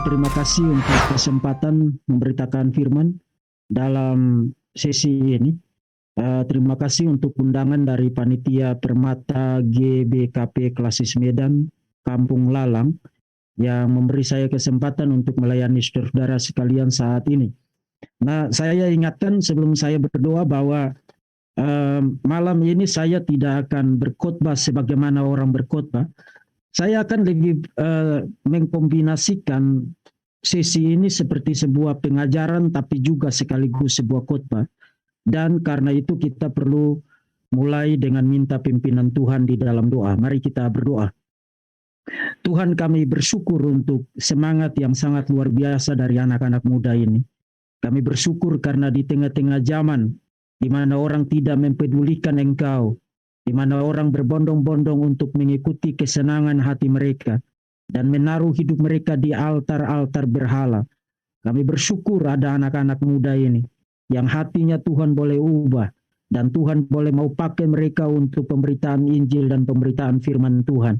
terima kasih untuk kesempatan memberitakan firman dalam sesi ini. Terima kasih untuk undangan dari Panitia Permata GBKP Klasis Medan, Kampung Lalang, yang memberi saya kesempatan untuk melayani saudara-saudara sekalian saat ini. Nah, saya ingatkan sebelum saya berdoa bahwa malam ini saya tidak akan berkhotbah sebagaimana orang berkhotbah. Saya akan lebih mengkombinasikan sesi ini seperti sebuah pengajaran tapi juga sekaligus sebuah khotbah. Dan karena itu kita perlu mulai dengan minta pimpinan Tuhan di dalam doa. Mari kita berdoa. Tuhan, kami bersyukur untuk semangat yang sangat luar biasa dari anak-anak muda ini. Kami bersyukur karena di tengah-tengah zaman di mana orang tidak mempedulikan Engkau, di mana orang berbondong-bondong untuk mengikuti kesenangan hati mereka dan menaruh hidup mereka di altar-altar berhala. Kami bersyukur ada anak-anak muda ini yang hatinya Tuhan boleh ubah dan Tuhan boleh mau pakai mereka untuk pemberitaan Injil dan pemberitaan firman Tuhan.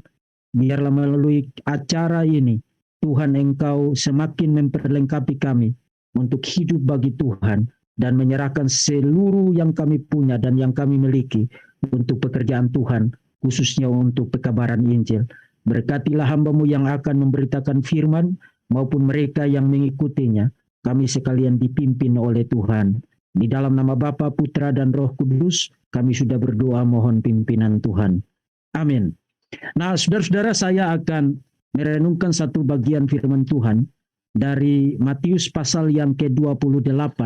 Biarlah melalui acara ini Tuhan Engkau semakin memperlengkapi kami untuk hidup bagi Tuhan dan menyerahkan seluruh yang kami punya dan yang kami miliki untuk pekerjaan Tuhan, khususnya untuk pekabaran Injil. Berkatilah hamba-Mu yang akan memberitakan firman maupun mereka yang mengikutinya. Kami sekalian dipimpin oleh Tuhan. Di dalam nama Bapa, Putra, dan Roh Kudus, kami sudah berdoa mohon pimpinan Tuhan. Amin. Nah, saudara-saudara, saya akan merenungkan satu bagian firman Tuhan dari Matius pasal yang ke-28,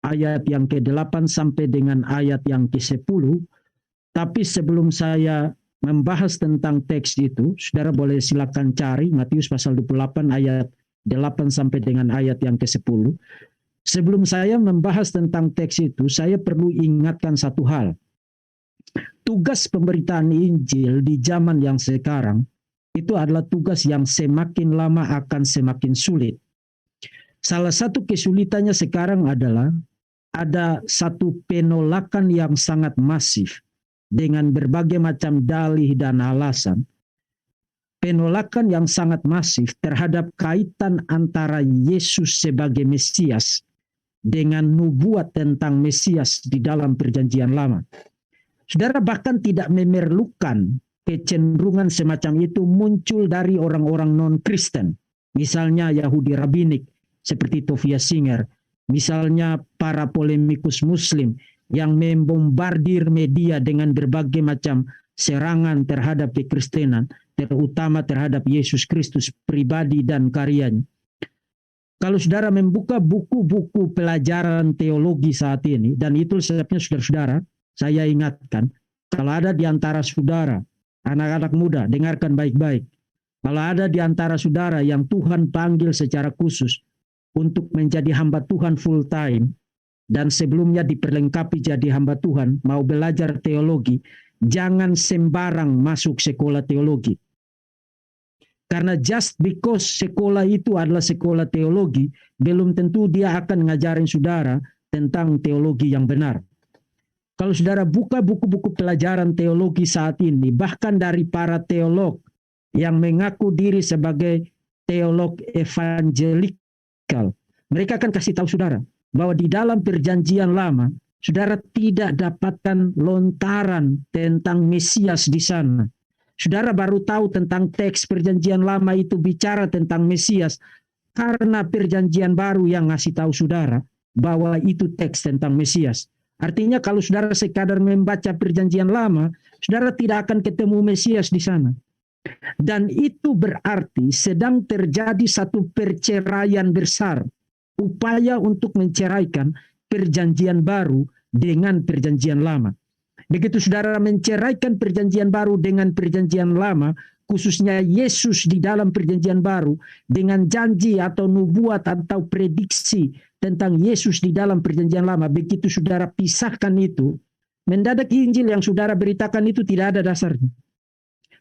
ayat yang ke-8 sampai dengan ayat yang ke-10. Tapi sebelum saya membahas tentang teks itu, saudara boleh silakan cari Matius pasal 28 ayat 8 sampai dengan ayat yang ke-10. Sebelum saya membahas tentang teks itu, saya perlu ingatkan satu hal. Tugas pemberitaan Injil di zaman yang sekarang itu adalah tugas yang semakin lama akan semakin sulit. Salah satu kesulitannya sekarang adalah ada satu penolakan yang sangat masif dengan berbagai macam dalih dan alasan. Penolakan yang sangat masif terhadap kaitan antara Yesus sebagai Mesias dengan nubuat tentang Mesias di dalam Perjanjian Lama. Saudara, bahkan tidak memerlukan kecenderungan semacam itu muncul dari orang-orang non-Kristen. Misalnya Yahudi Rabinik seperti Tovia Singer. Misalnya para polemikus Muslim yang membombardir media dengan berbagai macam serangan terhadap kekristenan, terutama terhadap Yesus Kristus pribadi dan karyanya. Kalau saudara membuka buku-buku pelajaran teologi saat ini, dan itu sebabnya saudara-saudara, saya ingatkan, kalau ada di antara saudara, anak-anak muda, dengarkan baik-baik. Kalau ada di antara saudara yang Tuhan panggil secara khusus untuk menjadi hamba Tuhan full time, dan sebelumnya diperlengkapi jadi hamba Tuhan, mau belajar teologi, jangan sembarang masuk sekolah teologi. Karena just because sekolah itu adalah sekolah teologi, belum tentu dia akan ngajarin saudara tentang teologi yang benar. Kalau saudara buka buku-buku pelajaran teologi saat ini, bahkan dari para teolog yang mengaku diri sebagai teolog evangelikal, mereka akan kasih tahu saudara bahwa di dalam Perjanjian Lama, saudara tidak dapatkan lontaran tentang Mesias di sana. Saudara baru tahu tentang teks Perjanjian Lama itu bicara tentang Mesias karena Perjanjian Baru yang ngasih tahu saudara bahwa itu teks tentang Mesias. Artinya kalau saudara sekadar membaca Perjanjian Lama, saudara tidak akan ketemu Mesias di sana. Dan itu berarti sedang terjadi satu perceraian besar. Upaya untuk menceraikan Perjanjian Baru dengan Perjanjian Lama. Begitu saudara menceraikan Perjanjian Baru dengan Perjanjian Lama, khususnya Yesus di dalam Perjanjian Baru, dengan janji atau nubuat atau prediksi tentang Yesus di dalam Perjanjian Lama, begitu saudara pisahkan itu, mendadak Injil yang saudara beritakan itu tidak ada dasarnya.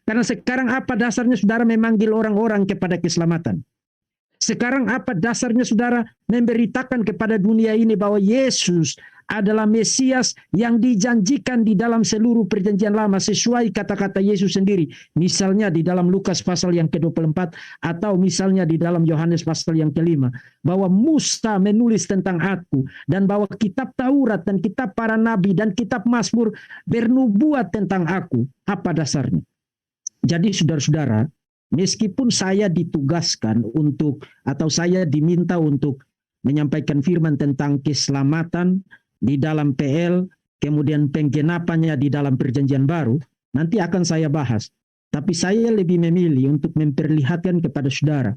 Karena sekarang apa dasarnya saudara memanggil orang-orang kepada keselamatan? Sekarang apa dasarnya saudara memberitakan kepada dunia ini bahwa Yesus adalah Mesias yang dijanjikan di dalam seluruh perjanjian lama sesuai kata-kata Yesus sendiri. Misalnya di dalam Lukas pasal yang ke-24 atau misalnya di dalam Yohanes pasal yang ke-5. Bahwa Musa menulis tentang aku dan bahwa kitab Taurat dan kitab para nabi dan kitab Mazmur bernubuat tentang aku. Apa dasarnya? Jadi saudara-saudara, meskipun saya ditugaskan untuk atau saya diminta untuk menyampaikan firman tentang keselamatan di dalam PL, kemudian penggenapannya di dalam perjanjian baru, nanti akan saya bahas. Tapi saya lebih memilih untuk memperlihatkan kepada saudara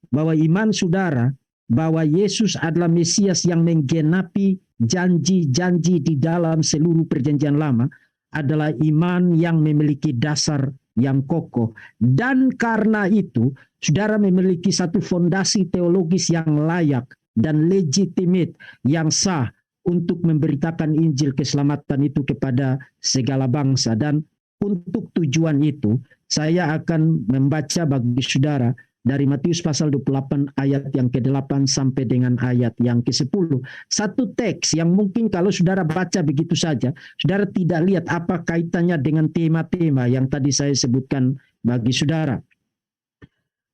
bahwa iman saudara, bahwa Yesus adalah Mesias yang menggenapi janji-janji di dalam seluruh perjanjian lama, adalah iman yang memiliki dasar yang kokoh. Dan karena itu, saudara memiliki satu fondasi teologis yang layak dan legitimate, yang sah untuk memberitakan Injil keselamatan itu kepada segala bangsa. Dan untuk tujuan itu, saya akan membaca bagi saudara dari Matius pasal 28 ayat yang ke-8 sampai dengan ayat yang ke-10. Satu teks yang mungkin kalau saudara baca begitu saja, saudara tidak lihat apa kaitannya dengan tema-tema yang tadi saya sebutkan bagi saudara.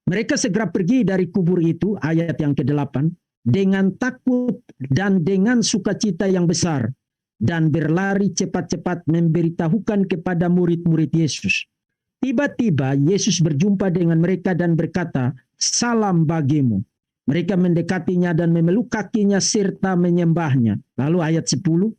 Mereka segera pergi dari kubur itu, ayat yang ke-8, dengan takut dan dengan sukacita yang besar, dan berlari cepat-cepat memberitahukan kepada murid-murid Yesus. Tiba-tiba Yesus berjumpa dengan mereka dan berkata, "Salam bagimu." Mereka mendekatinya dan memeluk kakinya serta menyembahnya. Lalu ayat 10,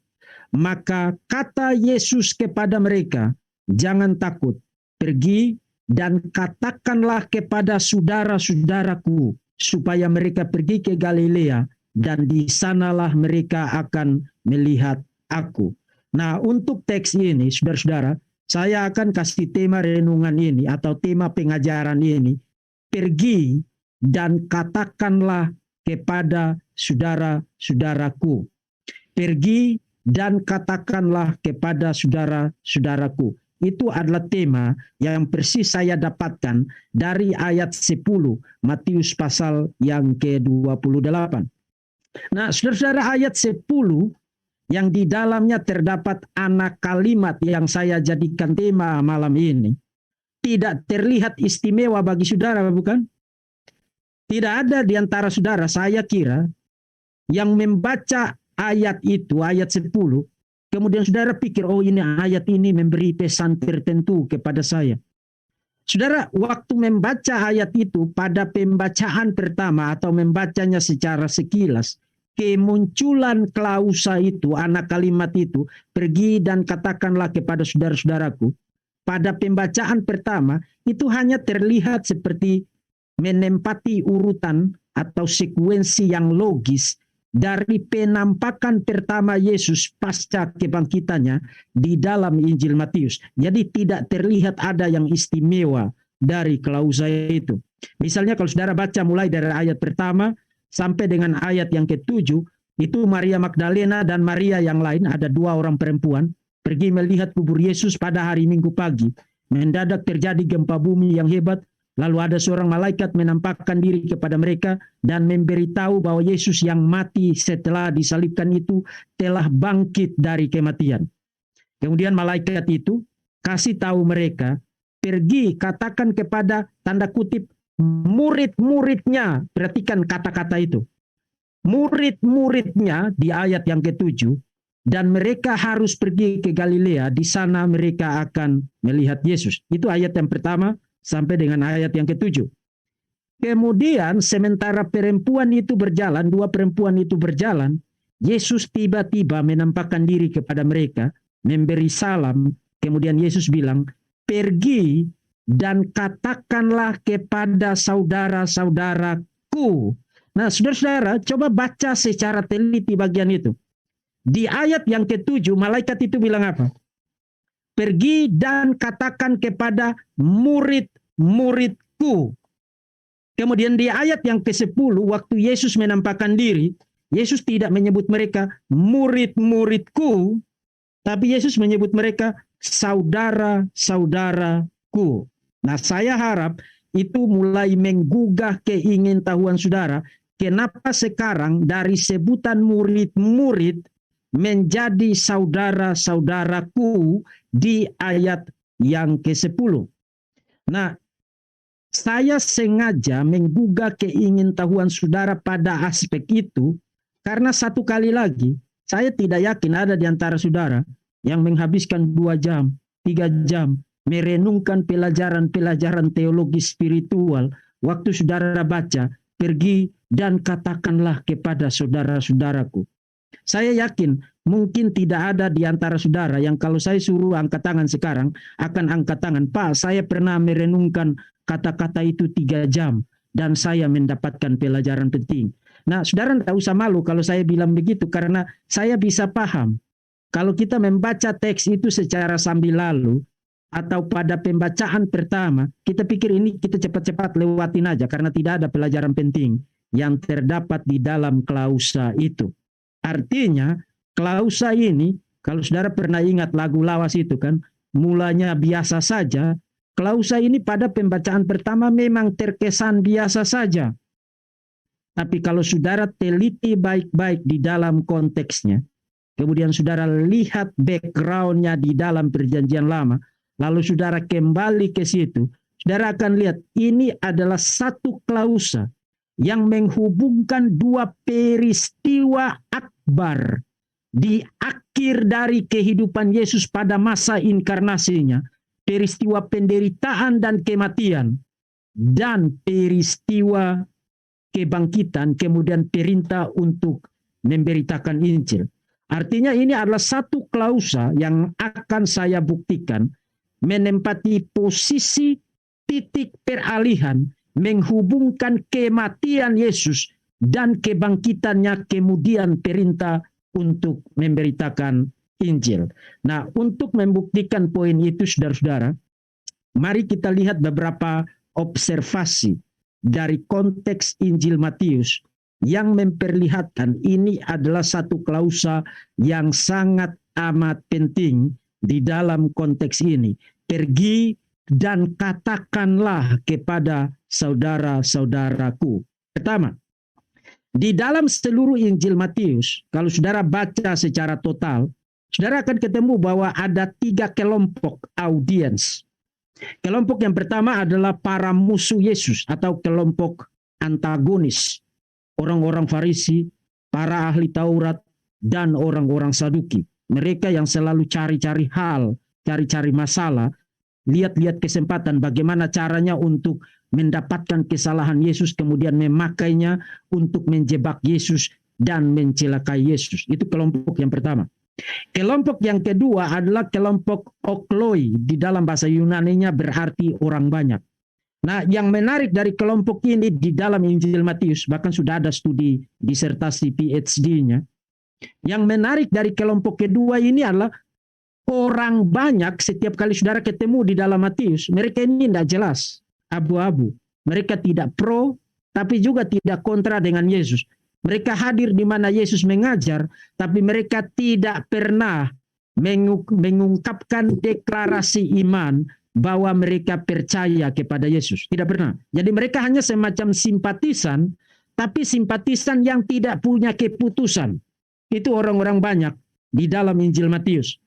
maka kata Yesus kepada mereka, "Jangan takut, pergi dan katakanlah kepada saudara-saudaraku supaya mereka pergi ke Galilea, dan di sanalah mereka akan melihat aku." Nah, untuk teks ini, saudara-saudara, saya akan kasih tema renungan ini atau tema pengajaran ini, pergi dan katakanlah kepada saudara-saudaraku. Pergi dan katakanlah kepada saudara-saudaraku. Itu adalah tema yang persis saya dapatkan dari ayat 10 Matius pasal yang ke-28. Nah, saudara-saudara, ayat 10 yang di dalamnya terdapat anak kalimat yang saya jadikan tema malam ini, tidak terlihat istimewa bagi saudara, bukan? Tidak ada di antara saudara, saya kira, yang membaca ayat itu, ayat 10, kemudian saudara pikir, oh ini ayat ini memberi pesan tertentu kepada saya. Saudara, waktu membaca ayat itu pada pembacaan pertama atau membacanya secara sekilas, kemunculan klausa itu, anak kalimat itu, pergi dan katakanlah kepada saudara-saudaraku, pada pembacaan pertama itu hanya terlihat seperti menempati urutan atau sekuensi yang logis dari penampakan pertama Yesus pasca kebangkitannya di dalam Injil Matius. Jadi tidak terlihat ada yang istimewa dari klausa itu. Misalnya kalau saudara baca mulai dari ayat pertama sampai dengan ayat yang ke-7, itu Maria Magdalena dan Maria yang lain, ada dua orang perempuan, pergi melihat kubur Yesus pada hari Minggu pagi. Mendadak terjadi gempa bumi yang hebat. Lalu ada seorang malaikat menampakkan diri kepada mereka dan memberitahu bahwa Yesus yang mati setelah disalibkan itu telah bangkit dari kematian. Kemudian malaikat itu kasih tahu mereka, pergi katakan kepada, tanda kutip, murid-muridnya. Perhatikan kata-kata itu. Murid-muridnya di ayat yang ke-7, dan mereka harus pergi ke Galilea, di sana mereka akan melihat Yesus. Itu ayat yang pertama sampai dengan ayat yang ke-7. Kemudian sementara perempuan itu berjalan, dua perempuan itu berjalan, Yesus tiba-tiba menampakkan diri kepada mereka, memberi salam. Kemudian Yesus bilang, pergi dan katakanlah kepada saudara-saudaraku. Nah, saudara-saudara, coba baca secara teliti bagian itu. Di ayat yang ke-7, malaikat itu bilang apa? Pergi dan katakan kepada murid-muridku. Kemudian di ayat yang ke-10, waktu Yesus menampakkan diri, Yesus tidak menyebut mereka murid-muridku, tapi Yesus menyebut mereka saudara-saudaraku. Nah, saya harap itu mulai menggugah keingintahuan saudara, kenapa sekarang dari sebutan murid-murid menjadi saudara-saudaraku di ayat yang ke-10. Nah, saya sengaja menggugah keingintahuan saudara pada aspek itu karena satu kali lagi, saya tidak yakin ada di antara saudara yang menghabiskan 2 jam, 3 jam, merenungkan pelajaran-pelajaran teologi spiritual. Waktu saudara baca, pergi dan katakanlah kepada saudara-saudaraku. Saya yakin mungkin tidak ada di antara saudara yang kalau saya suruh angkat tangan sekarang, akan angkat tangan. Pak, saya pernah merenungkan kata-kata itu 3 jam dan saya mendapatkan pelajaran penting. Nah, saudara tidak usah malu kalau saya bilang begitu karena saya bisa paham. Kalau kita membaca teks itu secara sambil lalu atau pada pembacaan pertama, kita pikir ini kita cepat-cepat lewatin aja karena tidak ada pelajaran penting yang terdapat di dalam klausa itu. Artinya, klausa ini, kalau saudara pernah ingat lagu lawas itu kan, mulanya biasa saja, klausa ini pada pembacaan pertama memang terkesan biasa saja. Tapi kalau saudara teliti baik-baik di dalam konteksnya, kemudian saudara lihat background-nya di dalam perjanjian lama, lalu saudara kembali ke situ, saudara akan lihat ini adalah satu klausa yang menghubungkan 2 peristiwa akbar di akhir dari kehidupan Yesus pada masa inkarnasinya, peristiwa penderitaan dan kematian, dan peristiwa kebangkitan, kemudian perintah untuk memberitakan Injil. Artinya ini adalah satu klausa yang akan saya buktikan menempati posisi titik peralihan menghubungkan kematian Yesus dan kebangkitannya, kemudian perintah untuk memberitakan Injil. Nah, untuk membuktikan poin itu, saudara-saudara, mari kita lihat beberapa observasi dari konteks Injil Matius yang memperlihatkan ini adalah satu klausa yang sangat amat penting di dalam konteks ini. Pergi dan katakanlah kepada saudara-saudaraku. Pertama, di dalam seluruh Injil Matius, kalau saudara baca secara total, saudara akan ketemu bahwa ada 3 kelompok audiens. Kelompok yang pertama adalah para musuh Yesus atau kelompok antagonis. Orang-orang Farisi, para ahli Taurat, dan orang-orang Saduki. Mereka yang selalu cari-cari hal, cari-cari masalah, lihat-lihat kesempatan bagaimana caranya untuk mendapatkan kesalahan Yesus, kemudian memakainya untuk menjebak Yesus dan mencelakai Yesus. Itu kelompok yang pertama. Kelompok yang kedua adalah kelompok okloi, di dalam bahasa Yunaninya berarti orang banyak. Nah, yang menarik dari kelompok ini di dalam Injil Matius, bahkan sudah ada studi disertasi PhD-nya, yang menarik dari kelompok kedua ini adalah orang banyak. Setiap kali saudara ketemu di dalam Matius, mereka ini tidak jelas, abu-abu. Mereka tidak pro, tapi juga tidak kontra dengan Yesus. Mereka hadir di mana Yesus mengajar, tapi mereka tidak pernah mengungkapkan deklarasi iman bahwa mereka percaya kepada Yesus. Tidak pernah. Jadi mereka hanya semacam simpatisan, tapi simpatisan yang tidak punya keputusan. Itu orang-orang banyak di dalam Injil Matius.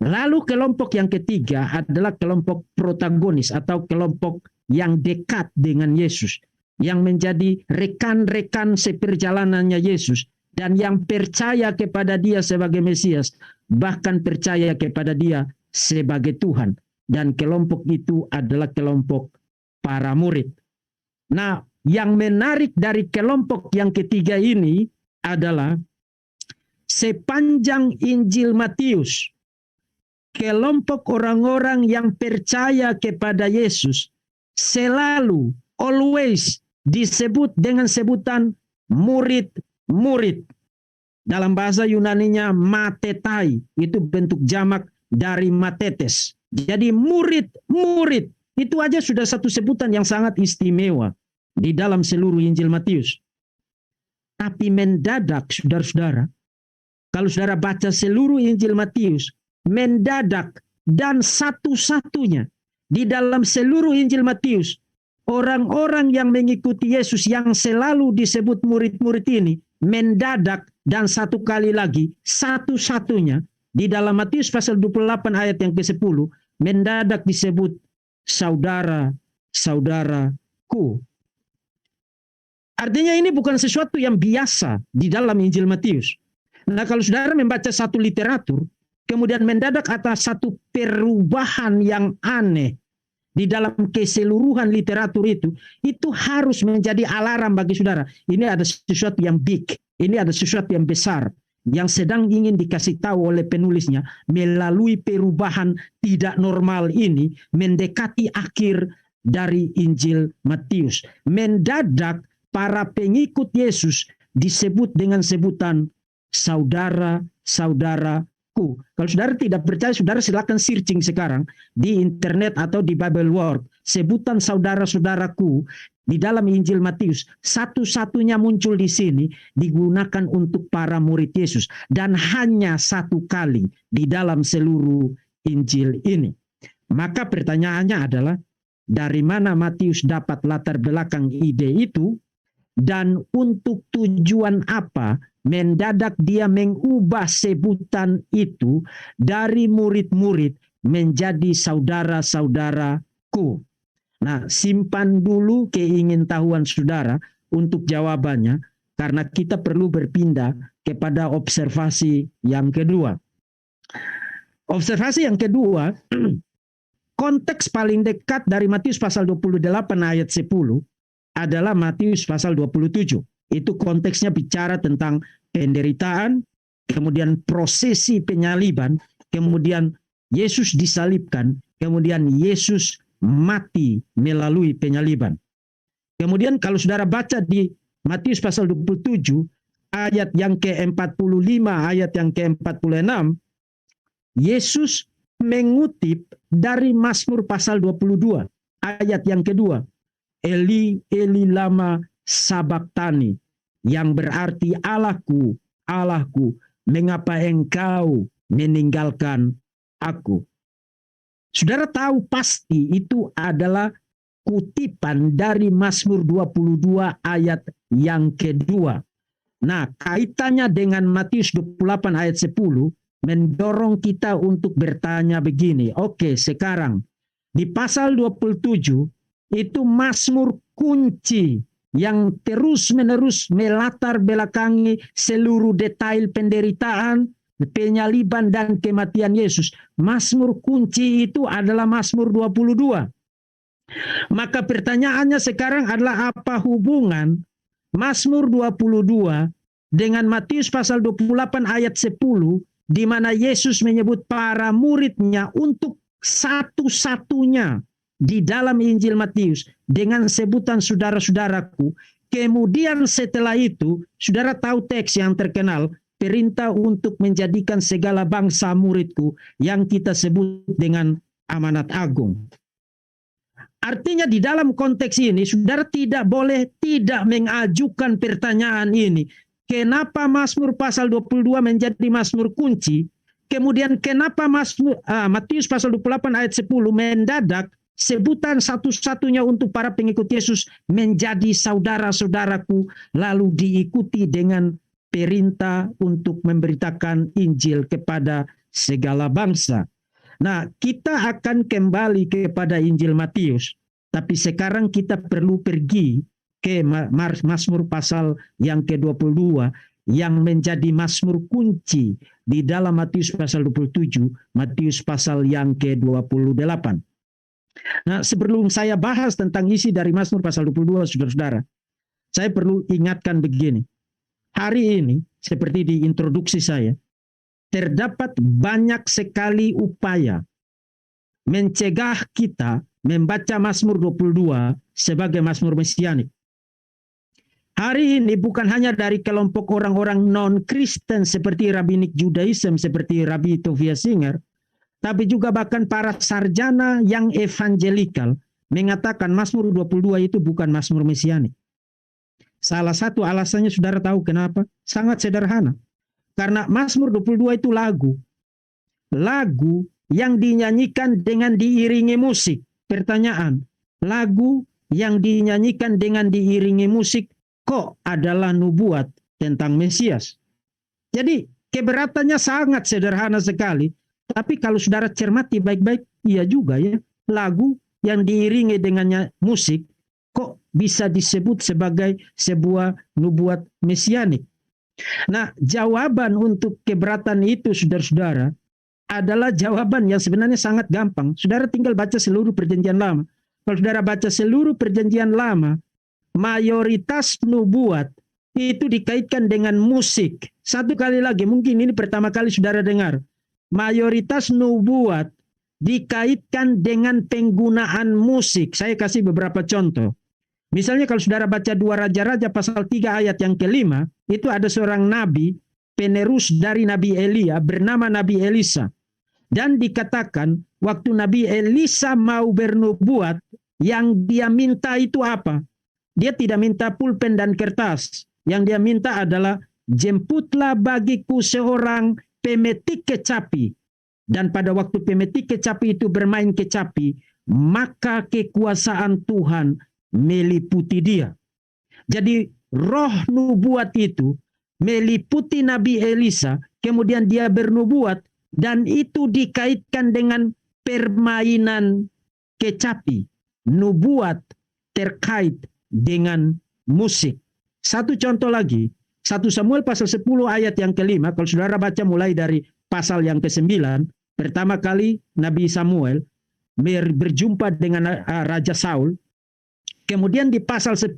Lalu kelompok yang ketiga adalah kelompok protagonis atau kelompok yang dekat dengan Yesus, yang menjadi rekan-rekan seperjalanannya Yesus dan yang percaya kepada Dia sebagai Mesias, bahkan percaya kepada Dia sebagai Tuhan. Dan kelompok itu adalah kelompok para murid. Nah, yang menarik dari kelompok yang ketiga ini adalah sepanjang Injil Matius, kelompok orang-orang yang percaya kepada Yesus selalu, always disebut dengan sebutan murid-murid. Dalam bahasa Yunaninya matetai, itu bentuk jamak dari matetes. Jadi murid-murid, itu aja sudah satu sebutan yang sangat istimewa di dalam seluruh Injil Matius. Tapi mendadak, saudara-saudara, kalau saudara baca seluruh Injil Matius, mendadak dan satu-satunya di dalam seluruh Injil Matius, orang-orang yang mengikuti Yesus yang selalu disebut murid-murid ini mendadak, dan satu kali lagi, satu-satunya. Di dalam Matius pasal 28 ayat yang ke-10, mendadak disebut saudara-saudaraku. Artinya ini bukan sesuatu yang biasa di dalam Injil Matius. Nah, kalau saudara membaca satu literatur, kemudian mendadak atas satu perubahan yang aneh di dalam keseluruhan literatur itu harus menjadi alarm bagi saudara. Ini ada sesuatu yang big, ini ada sesuatu yang besar, yang sedang ingin dikasih tahu oleh penulisnya melalui perubahan tidak normal ini mendekati akhir dari Injil Matius. Mendadak para pengikut Yesus disebut dengan sebutan saudara-saudaraku. Kalau saudara tidak percaya, saudara silakan searching sekarang di internet atau di Bible Word. Sebutan saudara-saudaraku di dalam Injil Matius satu-satunya muncul di sini digunakan untuk para murid Yesus, dan hanya satu kali di dalam seluruh Injil ini. Maka pertanyaannya adalah, dari mana Matius dapat latar belakang ide itu, dan untuk tujuan apa mendadak dia mengubah sebutan itu dari murid-murid menjadi saudara-saudaraku? Nah, simpan dulu keingintahuan saudara untuk jawabannya, karena kita perlu berpindah kepada observasi yang kedua. Observasi yang kedua, konteks paling dekat dari Matius pasal 28 ayat 10 adalah Matius pasal 27. Itu konteksnya bicara tentang penderitaan, kemudian prosesi penyaliban, kemudian Yesus disalibkan, kemudian Yesus mati melalui penyaliban. Kemudian kalau saudara baca di Matius pasal 27, ayat yang ke-45, ayat yang ke-46, Yesus mengutip dari Mazmur pasal 22, ayat yang kedua. Eli, Eli lama sabaktani, yang berarti Allahku, Allahku, mengapa engkau meninggalkan aku? Saudara tahu pasti itu adalah kutipan dari Mazmur 22 ayat yang kedua. Nah, kaitannya dengan Matius 28 ayat 10 mendorong kita untuk bertanya begini. Oke, sekarang di pasal 27 itu Mazmur kunci yang terus-menerus melatar belakangi seluruh detail penderitaan, penyaliban, dan kematian Yesus. Mazmur kunci itu adalah Mazmur 22. Maka pertanyaannya sekarang adalah, apa hubungan Mazmur 22 dengan Matius pasal 28 ayat 10, di mana Yesus menyebut para muridnya untuk satu-satunya di dalam Injil Matius dengan sebutan saudara-saudaraku. Kemudian setelah itu, saudara tahu teks yang terkenal, perintah untuk menjadikan segala bangsa muridku, yang kita sebut dengan amanat agung. Artinya di dalam konteks ini, saudara tidak boleh tidak mengajukan pertanyaan ini. Kenapa Mazmur pasal 22 menjadi Mazmur kunci? Kemudian kenapa Matius pasal 28 ayat 10 mendadak sebutan satu-satunya untuk para pengikut Yesus menjadi saudara-saudaraku, lalu diikuti dengan perintah untuk memberitakan Injil kepada segala bangsa. Nah, kita akan kembali kepada Injil Matius, tapi sekarang kita perlu pergi ke Mazmur pasal yang ke-22 yang menjadi Mazmur kunci di dalam Matius pasal 27, Matius pasal yang ke-28. Nah, sebelum saya bahas tentang isi dari Mazmur pasal 22, saudara-saudara, saya perlu ingatkan begini. Hari ini, seperti di introduksi saya, terdapat banyak sekali upaya mencegah kita membaca Mazmur 22 sebagai Mazmur mesianik. Hari ini bukan hanya dari kelompok orang-orang non-Kristen seperti Rabbinic Judaism, seperti Rabbi Tovia Singer, tapi juga bahkan para sarjana yang evangelikal mengatakan Mazmur 22 itu bukan Mazmur mesianik. Salah satu alasannya saudara tahu kenapa? Sangat sederhana. Karena Mazmur 22 itu lagu. Lagu yang dinyanyikan dengan diiringi musik. Pertanyaan, lagu yang dinyanyikan dengan diiringi musik kok adalah nubuat tentang Mesias. Jadi keberatannya sangat sederhana sekali. Tapi kalau saudara cermati baik-baik, iya juga ya. Lagu yang diiringi dengannya musik, kok bisa disebut sebagai sebuah nubuat mesianik. Nah, jawaban untuk keberatan itu, saudara-saudara, adalah jawaban yang sebenarnya sangat gampang. Saudara tinggal baca seluruh perjanjian lama. Kalau saudara baca seluruh perjanjian lama, mayoritas nubuat itu dikaitkan dengan musik. Satu kali lagi, mungkin ini pertama kali saudara dengar. Mayoritas nubuat dikaitkan dengan penggunaan musik. Saya kasih beberapa contoh. Misalnya kalau saudara baca 2 Raja-Raja pasal 3 ayat yang ke-5, itu ada seorang nabi, penerus dari Nabi Elia, bernama Nabi Elisa. Dan dikatakan, waktu Nabi Elisa mau bernubuat, yang dia minta itu apa? Dia tidak minta pulpen dan kertas. Yang dia minta adalah, jemputlah bagiku seorang pemetik kecapi. Dan pada waktu pemetik kecapi itu bermain kecapi, maka kekuasaan Tuhan meliputi dia. Jadi roh nubuat itu meliputi Nabi Elisa, kemudian dia bernubuat, dan itu dikaitkan dengan permainan kecapi. Nubuat terkait dengan musik. Satu contoh lagi, 1 Samuel pasal 10 ayat yang ke-5, kalau saudara baca mulai dari pasal yang ke-9, pertama kali Nabi Samuel berjumpa dengan Raja Saul. Kemudian di pasal 10,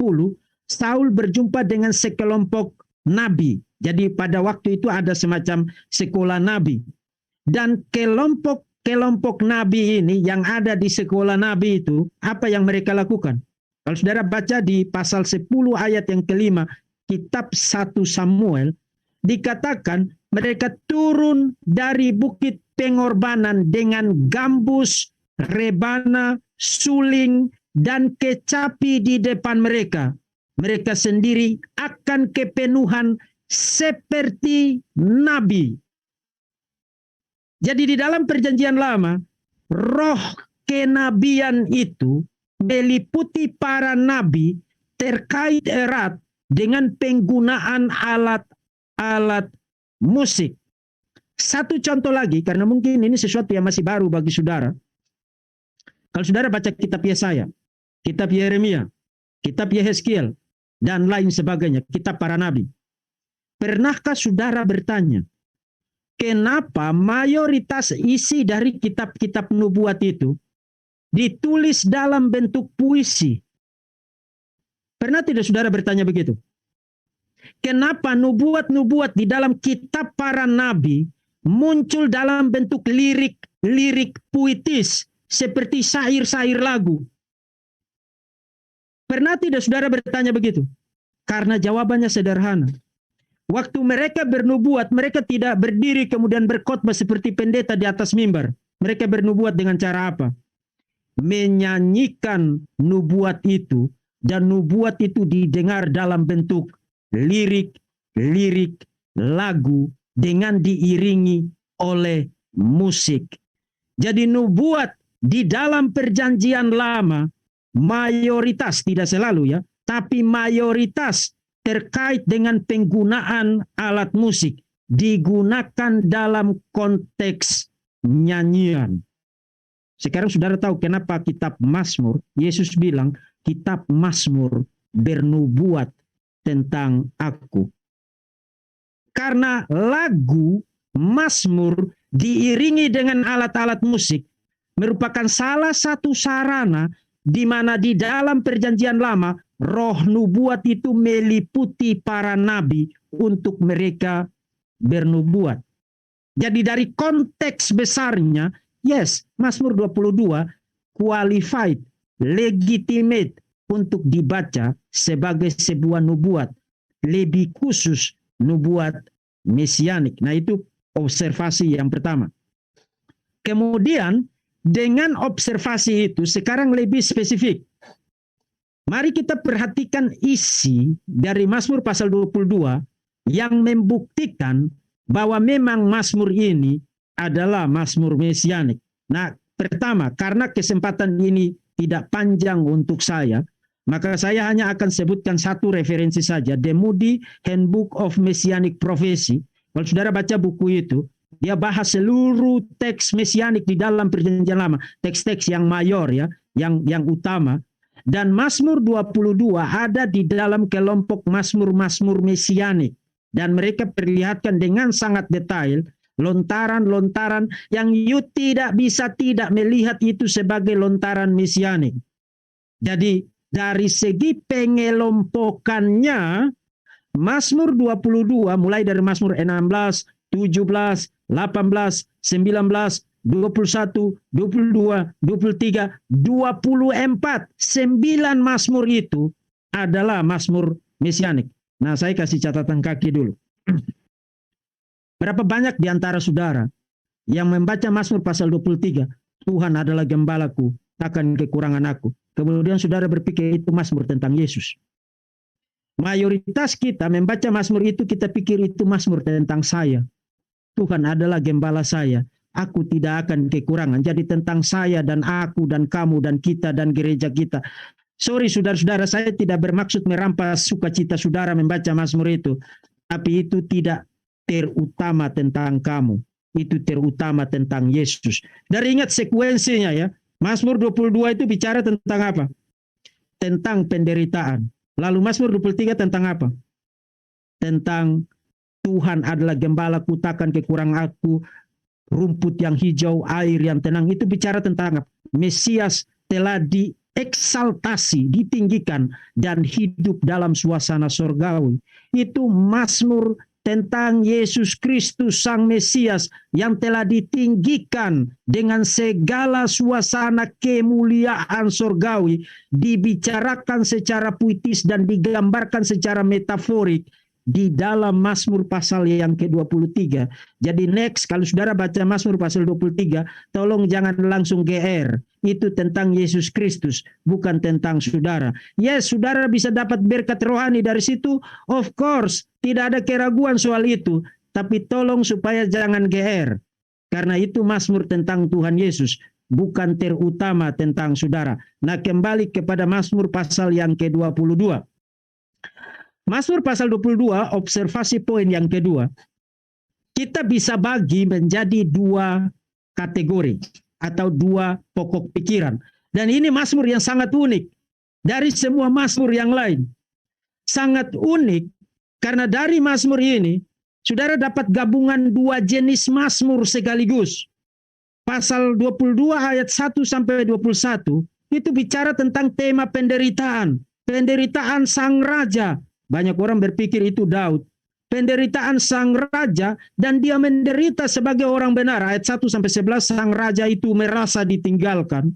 Saul berjumpa dengan sekelompok nabi. Jadi pada waktu itu ada semacam sekolah nabi. Dan kelompok nabi ini yang ada di sekolah nabi itu, apa yang mereka lakukan? Kalau saudara baca di pasal 10 ayat yang ke-5, kitab 1 Samuel, dikatakan mereka turun dari bukit pengorbanan dengan gambus, rebana, suling, dan kecapi di depan mereka. Mereka sendiri akan kepenuhan seperti nabi. Jadi di dalam perjanjian lama, roh kenabian itu meliputi para nabi terkait erat dengan penggunaan alat-alat musik. Satu contoh lagi, karena mungkin ini sesuatu yang masih baru bagi saudara. Kalau saudara baca kitab Yesaya, kitab Yeremia, kitab Yehezkiel, dan lain sebagainya, kitab para nabi. Pernahkah saudara bertanya, kenapa mayoritas isi dari kitab-kitab nubuat itu ditulis dalam bentuk puisi? Pernah tidak saudara bertanya begitu? Kenapa nubuat-nubuat di dalam kitab para nabi muncul dalam bentuk lirik puitis seperti syair-syair lagu? Pernah tidak saudara bertanya begitu? Karena jawabannya sederhana. Waktu mereka bernubuat, mereka tidak berdiri kemudian berkhotbah seperti pendeta di atas mimbar. Mereka bernubuat dengan cara apa? Menyanyikan nubuat itu, dan nubuat itu didengar dalam bentuk lirik lagu dengan diiringi oleh musik. Jadi nubuat di dalam perjanjian lama mayoritas, tidak selalu ya, tapi mayoritas terkait dengan penggunaan alat musik digunakan dalam konteks nyanyian. Sekarang saudara tahu kenapa kitab Mazmur, Yesus bilang kitab Mazmur bernubuat tentang aku. Karena lagu Mazmur diiringi dengan alat-alat musik merupakan salah satu sarana di mana di dalam perjanjian lama roh nubuat itu meliputi para nabi untuk mereka bernubuat. Jadi dari konteks besarnya, yes, Mazmur 22 qualified, legitimate untuk dibaca sebagai sebuah nubuat, lebih khusus nubuat mesianik. Nah, itu observasi yang pertama. Kemudian dengan observasi itu sekarang lebih spesifik. Mari kita perhatikan isi dari Mazmur pasal 22 yang membuktikan bahwa memang Mazmur ini adalah Mazmur mesianik. Nah, pertama, karena kesempatan ini tidak panjang untuk saya, Maka saya hanya akan sebutkan satu referensi saja, The Moody Handbook of Messianic Prophecy. Kalau saudara baca buku itu, dia bahas seluruh teks mesianik di dalam Perjanjian Lama, teks-teks yang mayor ya, yang utama. Dan Mazmur 22 ada di dalam kelompok Mazmur-Mazmur mesianik, dan mereka perlihatkan dengan sangat detail lontaran-lontaran yang you tidak bisa tidak melihat itu sebagai lontaran mesianik. Jadi dari segi pengelompokannya, Mazmur 22 mulai dari Mazmur 16, 17, 18, 19, 21, 22, 23, 24, 9 Mazmur itu adalah Mazmur mesianik. Nah, saya kasih catatan kaki dulu. Berapa banyak di antara saudara yang membaca Mazmur pasal 23, Tuhan adalah gembalaku, takkan kekurangan aku. Kemudian saudara berpikir itu Mazmur tentang Yesus. Mayoritas kita membaca Mazmur itu, kita pikir itu Mazmur tentang saya. Tuhan adalah gembala saya, aku tidak akan kekurangan. Jadi tentang saya dan aku dan kamu dan kita dan gereja kita. Sorry saudara-saudara, saya tidak bermaksud merampas sukacita saudara membaca Mazmur itu. Tapi itu tidak terutama tentang kamu. Itu terutama tentang Yesus. Dan ingat sekuensinya ya. Mazmur 22 itu bicara tentang apa? Tentang penderitaan. Lalu Mazmur 23 tentang apa? Tentang Tuhan adalah gembalaku, takkan kekurangan aku, rumput yang hijau, air yang tenang. Itu bicara tentang apa? Mesias telah dieksaltasi, ditinggikan, dan hidup dalam suasana surgawi. Itu Mazmur tentang Yesus Kristus Sang Mesias yang telah ditinggikan dengan segala suasana kemuliaan surgawi, dibicarakan secara puitis dan digambarkan secara metaforik di dalam Mazmur pasal yang ke-23. Jadi next, kalau saudara baca Mazmur pasal 23, tolong jangan langsung GR. Itu tentang Yesus Kristus, bukan tentang saudara. Yes, saudara bisa dapat berkat rohani dari situ, of course. Tidak ada keraguan soal itu. Tapi tolong supaya jangan GR. Karena itu Mazmur tentang Tuhan Yesus, bukan terutama tentang saudara. Nah, kembali kepada Mazmur pasal yang ke-22. Mazmur pasal 22, observasi poin yang kedua. Kita bisa bagi menjadi dua kategori atau dua pokok pikiran. Dan ini Mazmur yang sangat unik dari semua Mazmur yang lain. Sangat unik karena dari Mazmur ini, saudara dapat gabungan dua jenis Mazmur sekaligus. Pasal 22 ayat 1 sampai 21 itu bicara tentang tema penderitaan. Penderitaan sang raja. Banyak orang berpikir itu Daud. Penderitaan sang raja dan dia menderita sebagai orang benar. Ayat 1 sampai 11 sang raja itu merasa ditinggalkan.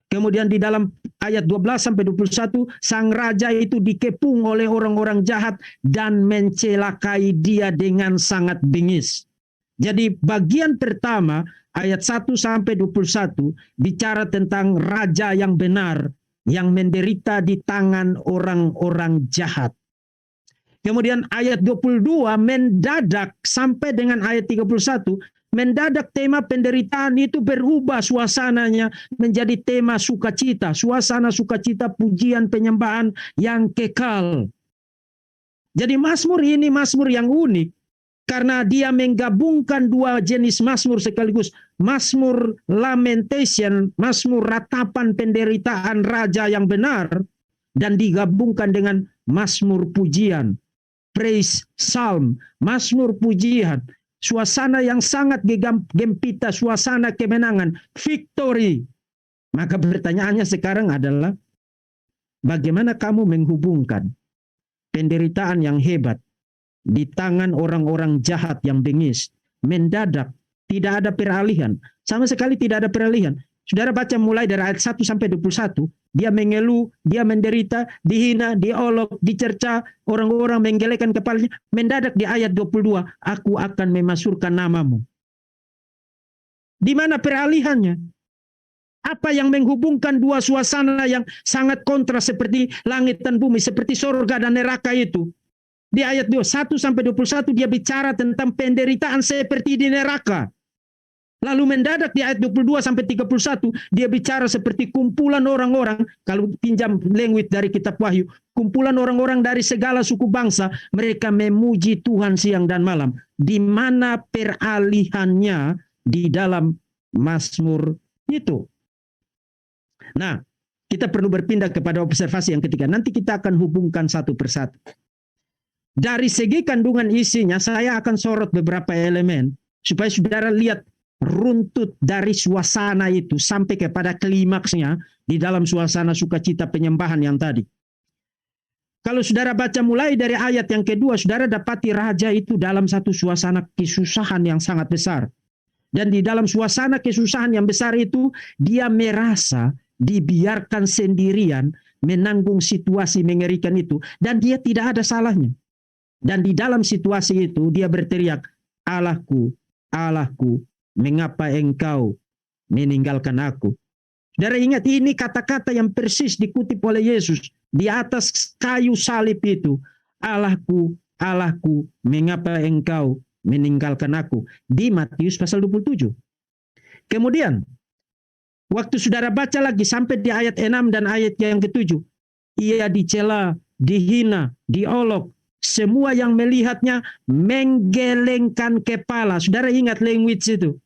Kemudian di dalam ayat 12 sampai 21 sang raja itu dikepung oleh orang-orang jahat dan mencelakai dia dengan sangat bengis. Jadi bagian pertama ayat 1 sampai 21 bicara tentang raja yang benar yang menderita di tangan orang-orang jahat. Kemudian ayat 22 mendadak sampai dengan ayat 31, mendadak tema penderitaan itu berubah suasananya menjadi tema sukacita. Suasana sukacita, pujian, penyembahan yang kekal. Jadi Mazmur ini Mazmur yang unik karena dia menggabungkan dua jenis Mazmur sekaligus. Mazmur lamentation, Mazmur ratapan penderitaan raja yang benar, dan digabungkan dengan Mazmur pujian. Praise Psalm, Mazmur pujian, suasana yang sangat gempita, suasana kemenangan, victory. Maka pertanyaannya sekarang adalah, bagaimana kamu menghubungkan penderitaan yang hebat di tangan orang-orang jahat yang bengis, mendadak, tidak ada peralihan, sama sekali tidak ada peralihan. Saudara baca mulai dari ayat 1 sampai 21, dia mengeluh, dia menderita, dihina, diolok, dicerca, orang-orang menggelekan kepalanya. Mendadak di ayat 22, aku akan memasyurkan namamu. Di mana peralihannya? Apa yang menghubungkan dua suasana yang sangat kontras seperti langit dan bumi, seperti surga dan neraka itu? Di ayat 1 sampai 21 dia bicara tentang penderitaan seperti di neraka. Lalu mendadak di ayat 22 sampai 31 dia bicara seperti kumpulan orang-orang, kalau pinjam language dari kitab Wahyu, kumpulan orang-orang dari segala suku bangsa, mereka memuji Tuhan siang dan malam. Di mana peralihannya di dalam Mazmur itu. Nah, kita perlu berpindah kepada observasi yang ketiga. Nanti kita akan hubungkan satu persatu. Dari segi kandungan isinya, saya akan sorot beberapa elemen supaya saudara lihat runtut dari suasana itu sampai kepada klimaksnya di dalam suasana sukacita penyembahan yang tadi. Kalau saudara baca mulai dari ayat yang kedua, saudara dapati raja itu dalam satu suasana kesusahan yang sangat besar. Dan di dalam suasana kesusahan yang besar itu, dia merasa dibiarkan sendirian menanggung situasi mengerikan itu. Dan dia tidak ada salahnya. Dan di dalam situasi itu, dia berteriak, Allahku, Allahku, mengapa engkau meninggalkan aku? Saudara ingat, ini kata-kata yang persis dikutip oleh Yesus di atas kayu salib itu. Allahku, Allahku, mengapa engkau meninggalkan aku? Di Matius pasal 27. Kemudian, waktu saudara baca lagi sampai di ayat 6 dan ayat yang ke-7. Ia dicela, dihina, diolok. Semua yang melihatnya menggelengkan kepala. Saudara ingat language itu.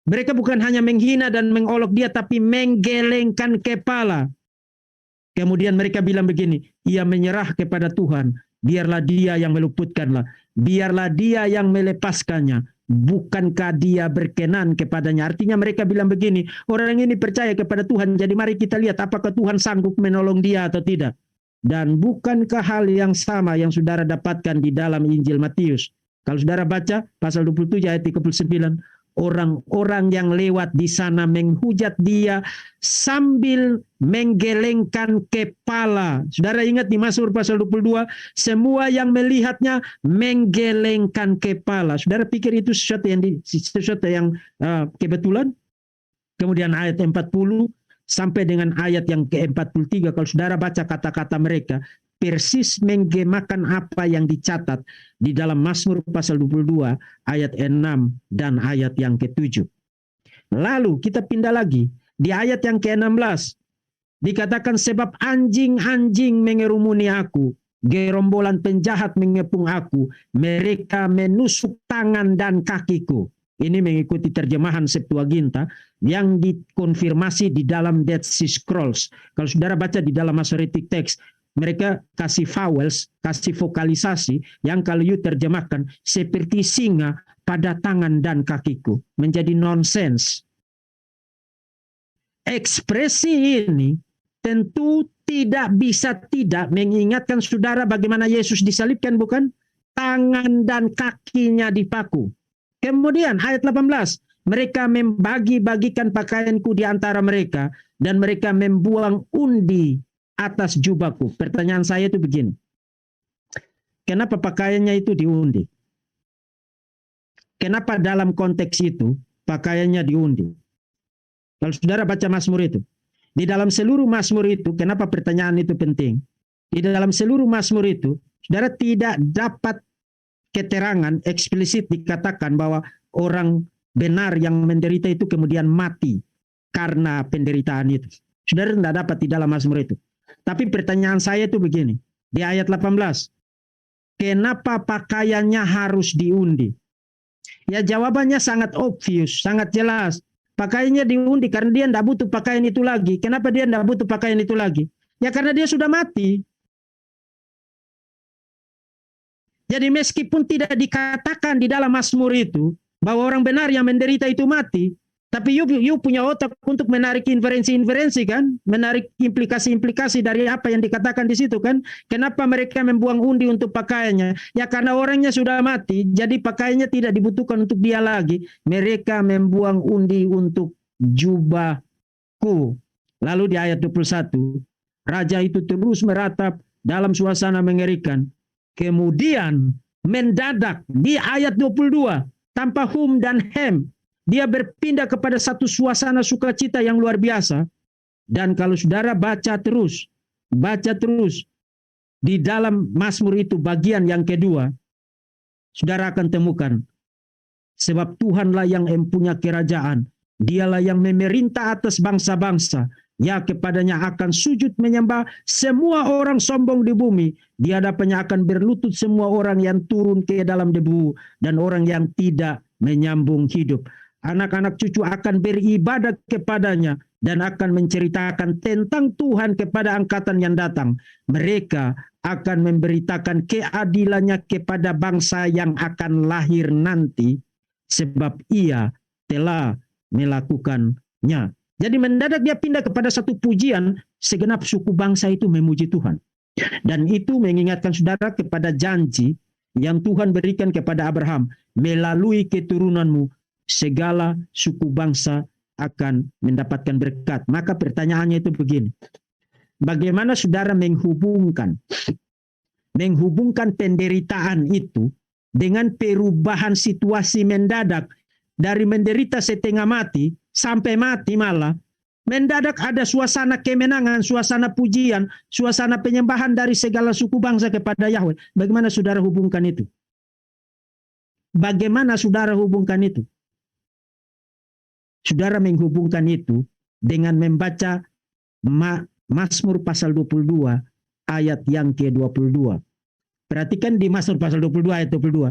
Mereka bukan hanya menghina dan mengolok dia, tapi menggelengkan kepala. Kemudian mereka bilang begini, ia menyerah kepada Tuhan. Biarlah dia yang meluputkanlah. Biarlah dia yang melepaskannya. Bukankah dia berkenan kepadanya? Artinya mereka bilang begini, orang ini percaya kepada Tuhan. Jadi mari kita lihat apakah Tuhan sanggup menolong dia atau tidak. Dan bukankah hal yang sama yang saudara dapatkan di dalam Injil Matius? Kalau saudara baca pasal 27 ayat 39, orang-orang yang lewat di sana menghujat dia sambil menggelengkan kepala. Saudara ingat di Mazmur pasal 22, semua yang melihatnya menggelengkan kepala. Saudara pikir itu sesuatu yang kebetulan? Kemudian ayat 40 sampai dengan ayat yang ke-43, kalau saudara baca kata-kata mereka, persis menggemakan apa yang dicatat di dalam Mazmur pasal 22 ayat 6 dan ayat yang ke-7. Lalu kita pindah lagi di ayat yang ke-16. Dikatakan sebab anjing-anjing mengerumuni aku, gerombolan penjahat mengepung aku, mereka menusuk tangan dan kakiku. Ini mengikuti terjemahan Septuaginta yang dikonfirmasi di dalam Dead Sea Scrolls. Kalau saudara baca di dalam Masoretic Text, mereka kasih vowels, kasih vokalisasi yang kalau you terjemahkan seperti singa pada tangan dan kakiku. Menjadi nonsense. Ekspresi ini tentu tidak bisa tidak mengingatkan saudara bagaimana Yesus disalibkan, bukan? Tangan dan kakinya dipaku. Kemudian ayat 18, mereka membagi-bagikan pakaianku di antara mereka dan mereka membuang undi atas jubahku. Pertanyaan saya itu begini. Kenapa pakaiannya itu diundi? Kenapa dalam konteks itu pakaiannya diundi? Kalau saudara baca Mazmur itu, di dalam seluruh Mazmur itu, kenapa pertanyaan itu penting? Di dalam seluruh Mazmur itu, saudara tidak dapat keterangan eksplisit dikatakan bahwa orang benar yang menderita itu kemudian mati karena penderitaan itu. Saudara tidak dapat di dalam Mazmur itu. Tapi pertanyaan saya itu begini. Di ayat 18. Kenapa pakaiannya harus diundi? Ya jawabannya sangat obvious, sangat jelas. Pakaiannya diundi karena dia tidak butuh pakaian itu lagi. Kenapa dia tidak butuh pakaian itu lagi? Ya karena dia sudah mati. Jadi meskipun tidak dikatakan di dalam Mazmur itu bahwa orang benar yang menderita itu mati, tapi you punya otak untuk menarik inferensi-inferensi kan, menarik implikasi-implikasi dari apa yang dikatakan di situ kan. Kenapa mereka membuang undi untuk pakaiannya? Ya karena orangnya sudah mati, jadi pakaiannya tidak dibutuhkan untuk dia lagi. Mereka membuang undi untuk jubahku. Lalu di ayat 21, raja itu terus meratap dalam suasana mengerikan. Kemudian mendadak di ayat 22 tanpa hum dan hem dia berpindah kepada satu suasana sukacita yang luar biasa. Dan kalau saudara baca terus di dalam Mazmur itu bagian yang kedua, saudara akan temukan Sebab Tuhanlah yang mempunyai kerajaan. Dialah yang memerintah atas bangsa-bangsa. Ya, kepadanya akan sujud menyembah semua orang sombong di bumi. Di hadapannya akan berlutut semua orang yang turun ke dalam debu dan orang yang tidak menyambung hidup. Anak-anak cucu akan beribadat kepadanya dan akan menceritakan tentang Tuhan kepada angkatan yang datang. Mereka akan memberitakan keadilannya kepada bangsa yang akan lahir nanti, sebab ia telah melakukannya. Jadi mendadak dia pindah kepada satu pujian, segenap suku bangsa itu memuji Tuhan. Dan itu mengingatkan saudara kepada janji yang Tuhan berikan kepada Abraham. Melalui keturunanmu, segala suku bangsa akan mendapatkan berkat. Maka pertanyaannya itu begini. Bagaimana saudara menghubungkan penderitaan itu dengan perubahan situasi mendadak dari menderita setengah mati sampai mati malah, mendadak ada suasana kemenangan, suasana pujian, suasana penyembahan dari segala suku bangsa kepada Yahweh. Bagaimana saudara hubungkan itu? Bagaimana saudara hubungkan itu? Saudara menghubungkan itu dengan membaca Mazmur pasal 22 ayat yang ke-22. Perhatikan di Mazmur pasal 22 ayat 22.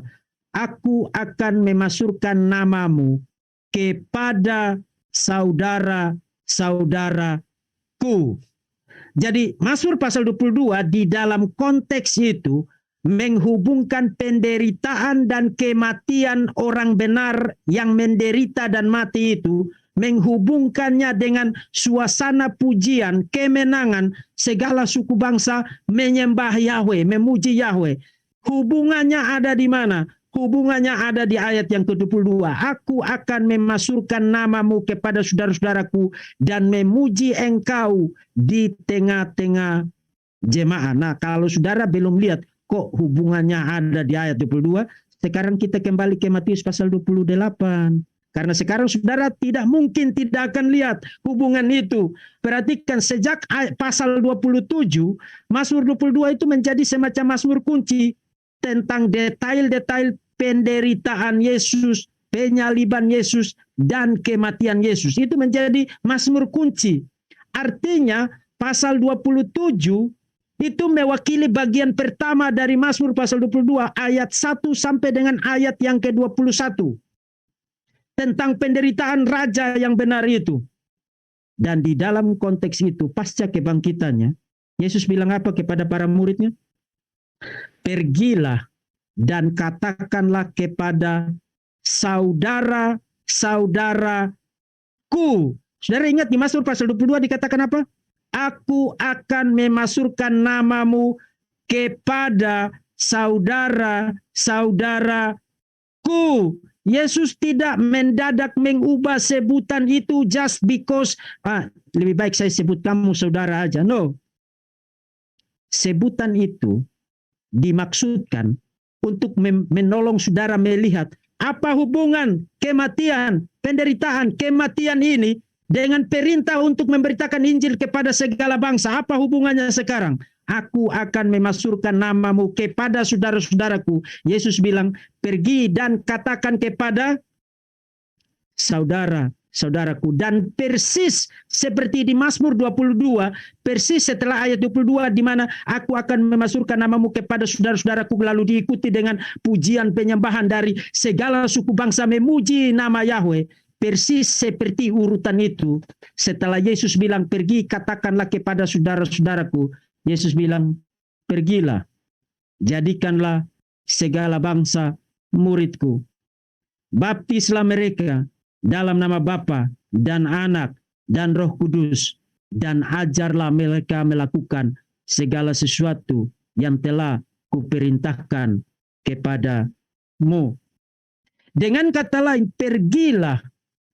Aku akan memasurkan namamu kepada saudara-saudaraku. Jadi Mazmur pasal 22 di dalam konteks itu menghubungkan penderitaan dan kematian orang benar yang menderita dan mati itu, menghubungkannya dengan suasana pujian, kemenangan, segala suku bangsa menyembah Yahweh, memuji Yahweh. Hubungannya ada di mana? Hubungannya ada di ayat yang ke-22. Aku akan memasurkan namamu kepada saudara-saudaraku dan memuji engkau di tengah-tengah jemaah. Nah, kalau saudara belum lihat kok hubungannya ada di ayat 22, sekarang kita kembali ke Matius pasal 28. Karena sekarang saudara tidak mungkin tidak akan lihat hubungan itu. Perhatikan sejak pasal 27, Mazmur 22 itu menjadi semacam Mazmur kunci tentang detail-detail penderitaan Yesus, penyaliban Yesus, dan kematian Yesus. Itu menjadi Mazmur kunci. Artinya pasal 27 itu mewakili bagian pertama dari Mazmur pasal 22 ayat 1 sampai dengan ayat yang ke-21. Tentang penderitaan raja yang benar itu. Dan di dalam konteks itu pasca kebangkitannya, Yesus bilang apa kepada para muridnya? Pergilah dan katakanlah kepada saudara-saudaraku. Saudara ingat di Mazmur pasal 22 dikatakan apa? Aku akan memasurkan namamu kepada saudara-saudaraku. Yesus tidak mendadak mengubah sebutan itu just because lebih baik saya sebut kamu saudara aja. No. Sebutan itu dimaksudkan untuk menolong saudara melihat apa hubungan kematian, penderitaan, kematian ini dengan perintah untuk memberitakan Injil kepada segala bangsa. Apa hubungannya sekarang? Aku akan memasurkan namamu kepada saudara-saudaraku. Yesus bilang, pergi dan katakan kepada saudara-saudaraku. Dan persis seperti di Mazmur 22, persis setelah ayat 22 di mana aku akan memasurkan namamu kepada saudara-saudaraku, lalu diikuti dengan pujian penyembahan dari segala suku bangsa memuji nama Yahweh. Persis seperti urutan itu. Setelah Yesus bilang, pergi katakanlah kepada saudara-saudaraku. Yesus bilang, pergilah, jadikanlah segala bangsa muridku. Baptislah mereka dalam nama Bapa dan Anak dan Roh Kudus. Dan ajarlah mereka melakukan segala sesuatu yang telah kuperintahkan kepadamu. Dengan kata lain, pergilah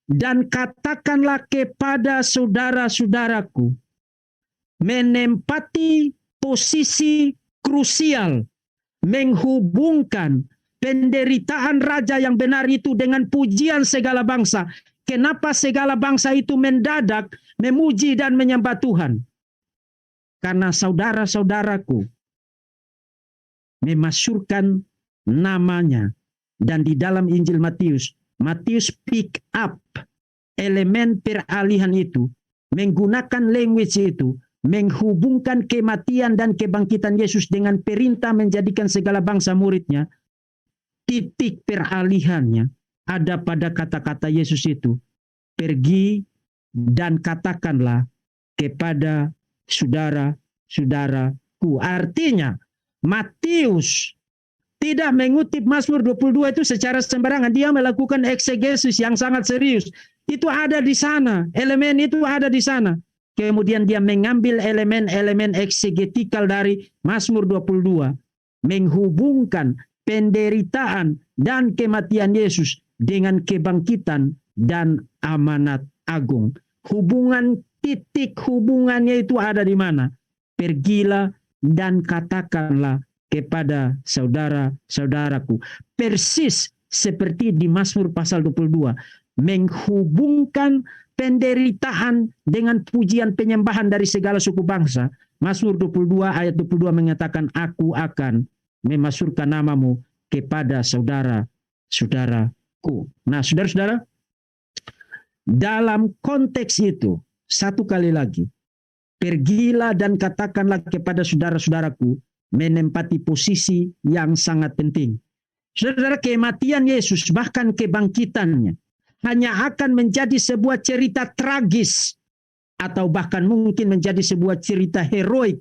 dan katakanlah kepada saudara-saudaraku. Menempati posisi krusial, menghubungkan penderitaan raja yang benar itu dengan pujian segala bangsa. Kenapa segala bangsa itu mendadak memuji dan menyembah Tuhan? Karena saudara-saudaraku memasyurkan namanya Dan di dalam Injil Matius, Matius pick up elemen peralihan itu, menggunakan language itu, menghubungkan kematian dan kebangkitan Yesus dengan perintah menjadikan segala bangsa muridnya. Titik peralihannya ada pada kata-kata Yesus itu, pergi dan katakanlah kepada saudara-saudaraku. Artinya, Matius tidak mengutip Mazmur 22 itu secara sembarangan. Dia melakukan eksegesis yang sangat serius. Itu ada di sana. Elemen itu ada di sana. Kemudian dia mengambil elemen-elemen eksegetikal dari Mazmur 22. Menghubungkan penderitaan dan kematian Yesus dengan kebangkitan dan amanat agung. Titik hubungannya itu ada di mana? Pergilah dan katakanlah kepada saudara-saudaraku. Persis seperti di Mazmur pasal 22. Menghubungkan penderitaan dengan pujian penyembahan dari segala suku bangsa. Mazmur 22 ayat 22 mengatakan, aku akan memasukkan namamu kepada saudara-saudaraku. Nah, saudara-saudara, dalam konteks itu, satu kali lagi, pergilah dan katakanlah kepada saudara-saudaraku, menempati posisi yang sangat penting. Saudara, kematian Yesus bahkan kebangkitannya hanya akan menjadi sebuah cerita tragis atau bahkan mungkin menjadi sebuah cerita heroik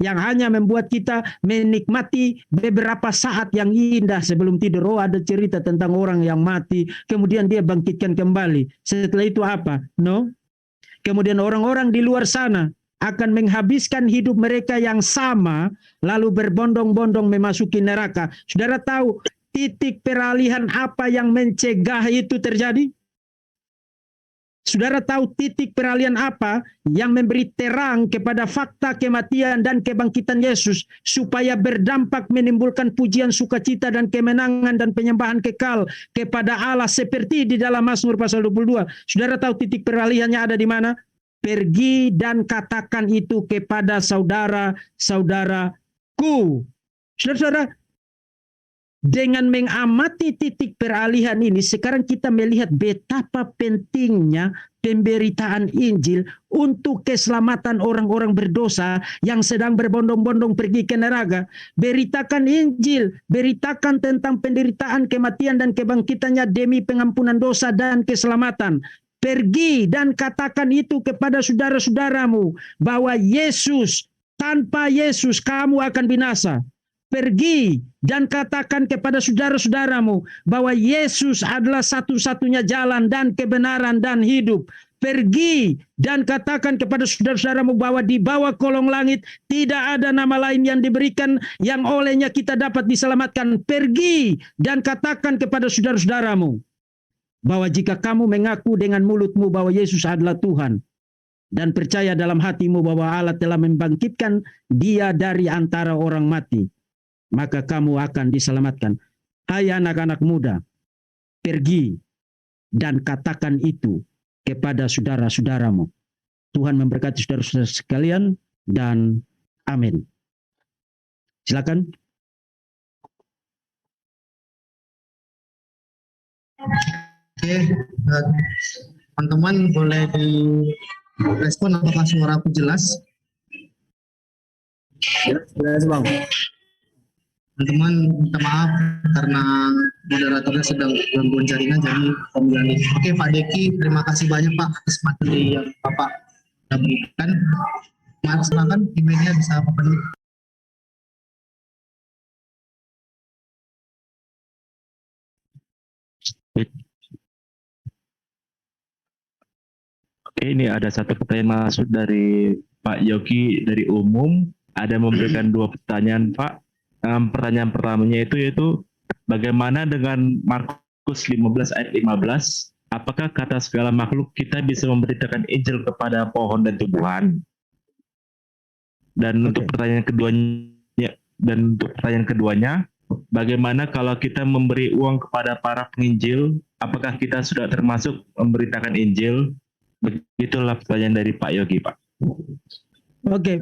yang hanya membuat kita menikmati beberapa saat yang indah sebelum tidur. Oh, ada cerita tentang orang yang mati, kemudian dia bangkitkan kembali. Setelah itu apa? No. Kemudian orang-orang di luar sana akan menghabiskan hidup mereka yang sama, lalu berbondong-bondong memasuki neraka. Saudara tahu titik peralihan apa yang mencegah itu terjadi? Saudara tahu titik peralihan apa yang memberi terang kepada fakta kematian dan kebangkitan Yesus supaya berdampak menimbulkan pujian, sukacita dan kemenangan dan penyembahan kekal kepada Allah seperti di dalam Mazmur pasal 22. Saudara tahu titik peralihannya ada di mana? Pergi dan katakan itu kepada saudara-saudaraku. Saudara-saudara, dengan mengamati titik peralihan ini, sekarang kita melihat betapa pentingnya pemberitaan Injil untuk keselamatan orang-orang berdosa yang sedang berbondong-bondong pergi ke neraka. Beritakan Injil, beritakan tentang penderitaan, kematian, dan kebangkitannya demi pengampunan dosa dan keselamatan. Pergi dan katakan itu kepada saudara-saudaramu bahwa Yesus, tanpa Yesus kamu akan binasa. Pergi dan katakan kepada saudara-saudaramu bahwa Yesus adalah satu-satunya jalan dan kebenaran dan hidup. Pergi dan katakan kepada saudara-saudaramu bahwa di bawah kolong langit tidak ada nama lain yang diberikan yang olehnya kita dapat diselamatkan. Pergi dan katakan kepada saudara-saudaramu bahwa jika kamu mengaku dengan mulutmu bahwa Yesus adalah Tuhan dan percaya dalam hatimu bahwa Allah telah membangkitkan dia dari antara orang mati, maka kamu akan diselamatkan. Hai anak-anak muda, pergi dan katakan itu kepada saudara-saudaramu. Tuhan memberkati saudara-saudara sekalian dan amin. Silakan. Oke, teman-teman boleh direspon apakah suara aku jelas? Jelas Bang. Teman-teman minta maaf karena moderatornya sedang gangguan jaringan jadi pemilihan ini. Oke Pak Deki, terima kasih banyak Pak atas materi yang Bapak sudah berikan. Mari silakan emailnya bisa Bapak penuhi. Oke, ini ada satu pertanyaan masuk dari Pak Yogi dari umum. Ada memberikan dua pertanyaan Pak. Pertanyaan pertamanya yaitu bagaimana dengan Markus 15 ayat 15? Apakah kata segala makhluk kita bisa memberitakan Injil kepada pohon dan tumbuhan? Dan untuk pertanyaan keduanya, bagaimana kalau kita memberi uang kepada para penginjil? Apakah kita sudah termasuk memberitakan Injil? Begitulah pertanyaan dari Pak Yogi, Pak. Oke,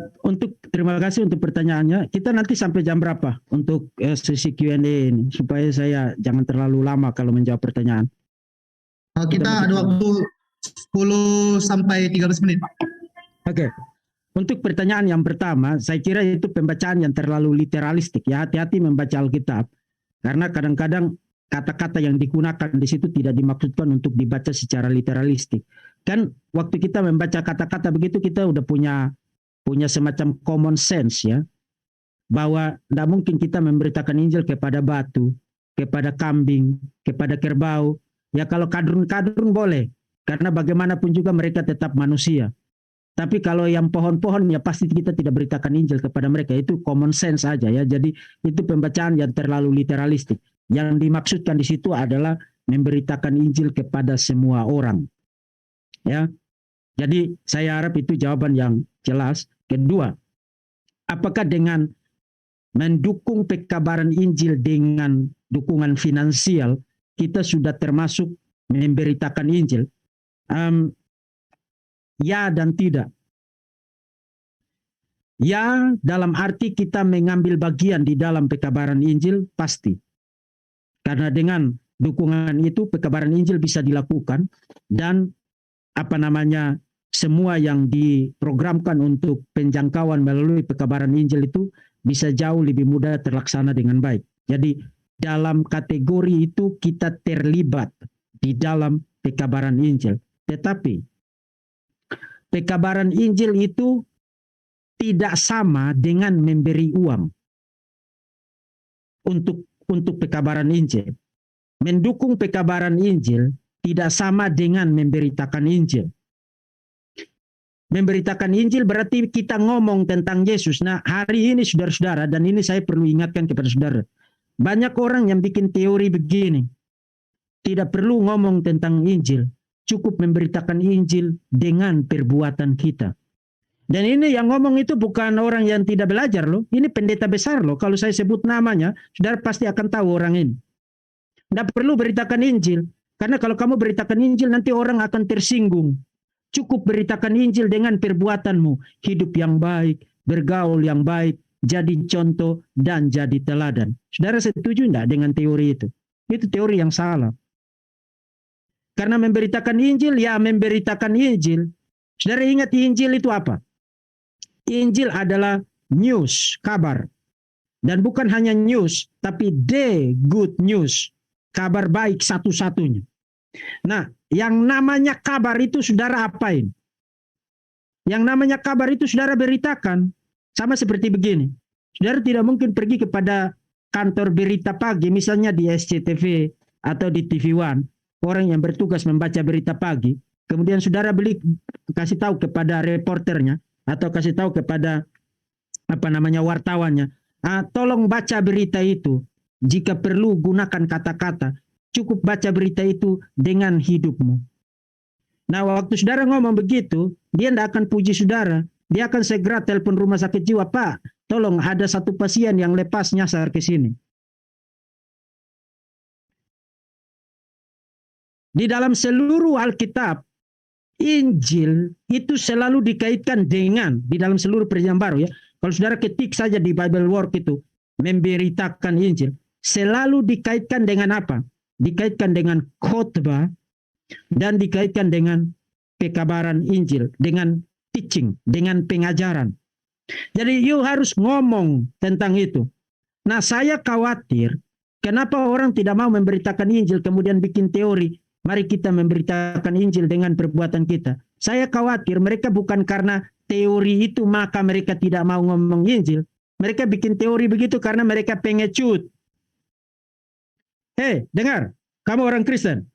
terima kasih untuk pertanyaannya. Kita nanti sampai jam berapa untuk sesi Q&A ini supaya saya jangan terlalu lama kalau menjawab pertanyaan. Kita ada waktu 10 sampai 13 menit, Pak. Oke. Untuk pertanyaan yang pertama, saya kira itu pembacaan yang terlalu literalistik. Ya, hati-hati membaca Alkitab. Karena kadang-kadang kata-kata yang digunakan di situ tidak dimaksudkan untuk dibaca secara literalistik. Kan waktu kita membaca kata-kata begitu kita udah punya semacam common sense ya. Bahwa tidak mungkin kita memberitakan Injil kepada batu, kepada kambing, kepada kerbau. Ya kalau kadrun-kadrun boleh. Karena bagaimanapun juga mereka tetap manusia. Tapi kalau yang pohon-pohon ya pasti kita tidak beritakan Injil kepada mereka. Itu common sense aja ya. Jadi itu pembacaan yang terlalu literalistik. Yang dimaksudkan di situ adalah memberitakan Injil kepada semua orang. Ya. Jadi saya harap itu jawaban yang jelas. Kedua, apakah dengan mendukung pekabaran Injil dengan dukungan finansial kita sudah termasuk memberitakan Injil? Ya dan tidak. Ya dalam arti kita mengambil bagian di dalam pekabaran Injil pasti. Karena dengan dukungan itu pekabaran Injil bisa dilakukan dan semua yang diprogramkan untuk penjangkauan melalui pekabaran Injil itu bisa jauh lebih mudah terlaksana dengan baik. Jadi dalam kategori itu kita terlibat di dalam pekabaran Injil. Tetapi pekabaran Injil itu tidak sama dengan memberi uang untuk pekabaran Injil. Mendukung pekabaran Injil tidak sama dengan memberitakan Injil. Memberitakan Injil berarti kita ngomong tentang Yesus. Nah, hari ini saudara-saudara, dan ini saya perlu ingatkan kepada saudara. Banyak orang yang bikin teori begini. Tidak perlu ngomong tentang Injil. Cukup memberitakan Injil dengan perbuatan kita. Dan ini yang ngomong itu bukan orang yang tidak belajar loh. Ini pendeta besar loh. Kalau saya sebut namanya, saudara pasti akan tahu orang ini. Tidak perlu beritakan Injil. Karena kalau kamu beritakan Injil, nanti orang akan tersinggung. Cukup beritakan Injil dengan perbuatanmu. Hidup yang baik, bergaul yang baik, jadi contoh dan jadi teladan. Saudara setuju tidak dengan teori itu? Itu teori yang salah. Karena memberitakan Injil, ya memberitakan Injil. Saudara ingat Injil itu apa? Injil adalah news, kabar. Dan bukan hanya news, tapi the good news. Kabar baik satu-satunya. Nah, yang namanya kabar itu saudara apain? Yang namanya kabar itu saudara beritakan. Sama seperti begini. Saudara tidak mungkin pergi kepada kantor berita pagi, misalnya di SCTV atau di TV One. Orang yang bertugas membaca berita pagi, kemudian saudara kasih tahu kepada reporternya atau kasih tahu kepada wartawannya, tolong baca berita itu. Jika perlu gunakan kata-kata, cukup baca berita itu dengan hidupmu. Nah, waktu saudara ngomong begitu, dia tidak akan puji saudara. Dia akan segera telepon rumah sakit jiwa, Pak, tolong ada satu pasien yang lepas nyasar ke sini. Di dalam seluruh Alkitab, Injil itu selalu dikaitkan dengan, di dalam seluruh Perjanjian Baru ya, kalau saudara ketik saja di Bible Work itu, memberitakan Injil, selalu dikaitkan dengan apa? Dikaitkan dengan khotbah, dan dikaitkan dengan pekabaran Injil, dengan teaching, dengan pengajaran. Jadi you harus ngomong tentang itu. Nah, saya khawatir, kenapa orang tidak mau memberitakan Injil, kemudian bikin teori, mari kita memberitakan Injil dengan perbuatan kita. Saya khawatir mereka bukan karena teori itu maka mereka tidak mau ngomong Injil. Mereka bikin teori begitu karena mereka pengecut. Hei, dengar, kamu orang Kristen.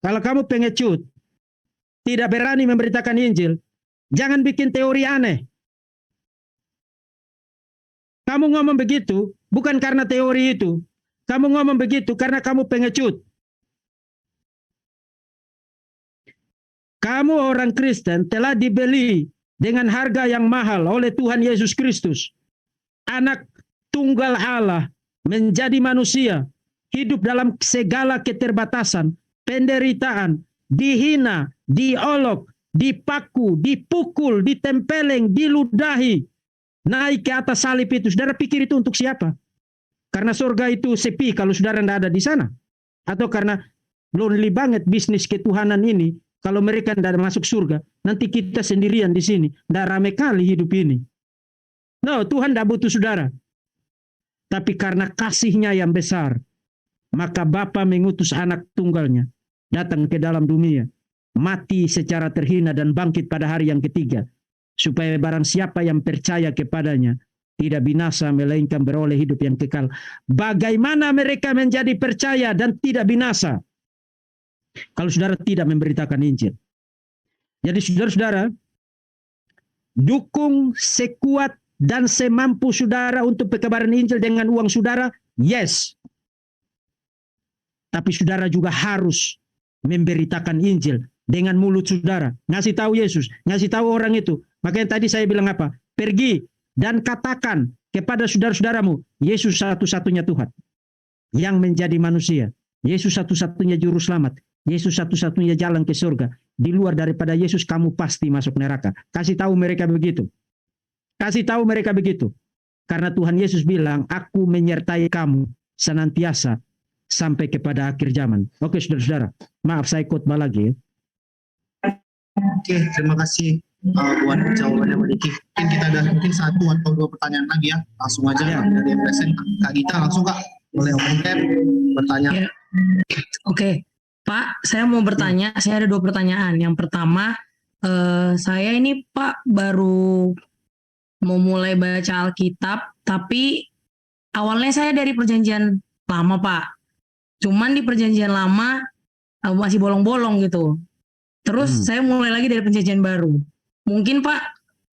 Kalau kamu pengecut, tidak berani memberitakan Injil, jangan bikin teori aneh. Kamu ngomong begitu bukan karena teori itu. Kamu ngomong begitu karena kamu pengecut. Kamu orang Kristen telah dibeli dengan harga yang mahal oleh Tuhan Yesus Kristus. Anak tunggal Allah menjadi manusia, hidup dalam segala keterbatasan, penderitaan, dihina, diolok, dipaku, dipukul, ditempeleng, diludahi, naik ke atas salib itu. Saudara pikir itu untuk siapa? Karena surga itu sepi kalau saudara tidak ada di sana? Atau karena lonely banget bisnis ketuhanan ini, kalau mereka tidak masuk surga, nanti kita sendirian di sini, tidak rame kali hidup ini. No, Tuhan tidak butuh saudara. Tapi karena kasih-Nya yang besar, maka Bapa mengutus anak tunggalnya datang ke dalam dunia, mati secara terhina dan bangkit pada hari yang ketiga, supaya barang siapa yang percaya kepadanya tidak binasa melainkan beroleh hidup yang kekal. Bagaimana mereka menjadi percaya dan tidak binasa kalau saudara tidak memberitakan Injil? Jadi saudara-saudara, dukung sekuat dan semampu saudara untuk pekabaran Injil dengan uang saudara, yes. Tapi saudara juga harus memberitakan Injil dengan mulut saudara. Ngasih tahu Yesus, ngasih tahu orang itu. Makanya tadi saya bilang apa? Pergi dan katakan kepada saudara-saudaramu, Yesus satu-satunya Tuhan yang menjadi manusia. Yesus satu-satunya juru selamat. Yesus satu-satunya jalan ke surga. Di luar daripada Yesus kamu pasti masuk neraka. Kasih tahu mereka begitu. Kasih tahu mereka begitu. Karena Tuhan Yesus bilang, aku menyertai kamu senantiasa sampai kepada akhir zaman. Oke, saudara-saudara. Maaf saya khotbah lagi. Oke, terima kasih buat jawabannya Pak Diki. Mungkin kita ada mungkin 1 atau 2 pertanyaan lagi ya. Langsung aja Ya. dari yang present. Kak Gita, langsung Kak. Boleh open cam, bertanya. Ya. Oke, Pak, saya mau bertanya. Saya ada 2 pertanyaan. Yang pertama, saya ini Pak baru mau mulai baca Alkitab, tapi awalnya saya dari perjanjian lama Pak. Cuman di perjanjian lama masih bolong-bolong gitu. Terus saya mulai lagi dari perjanjian baru. Mungkin Pak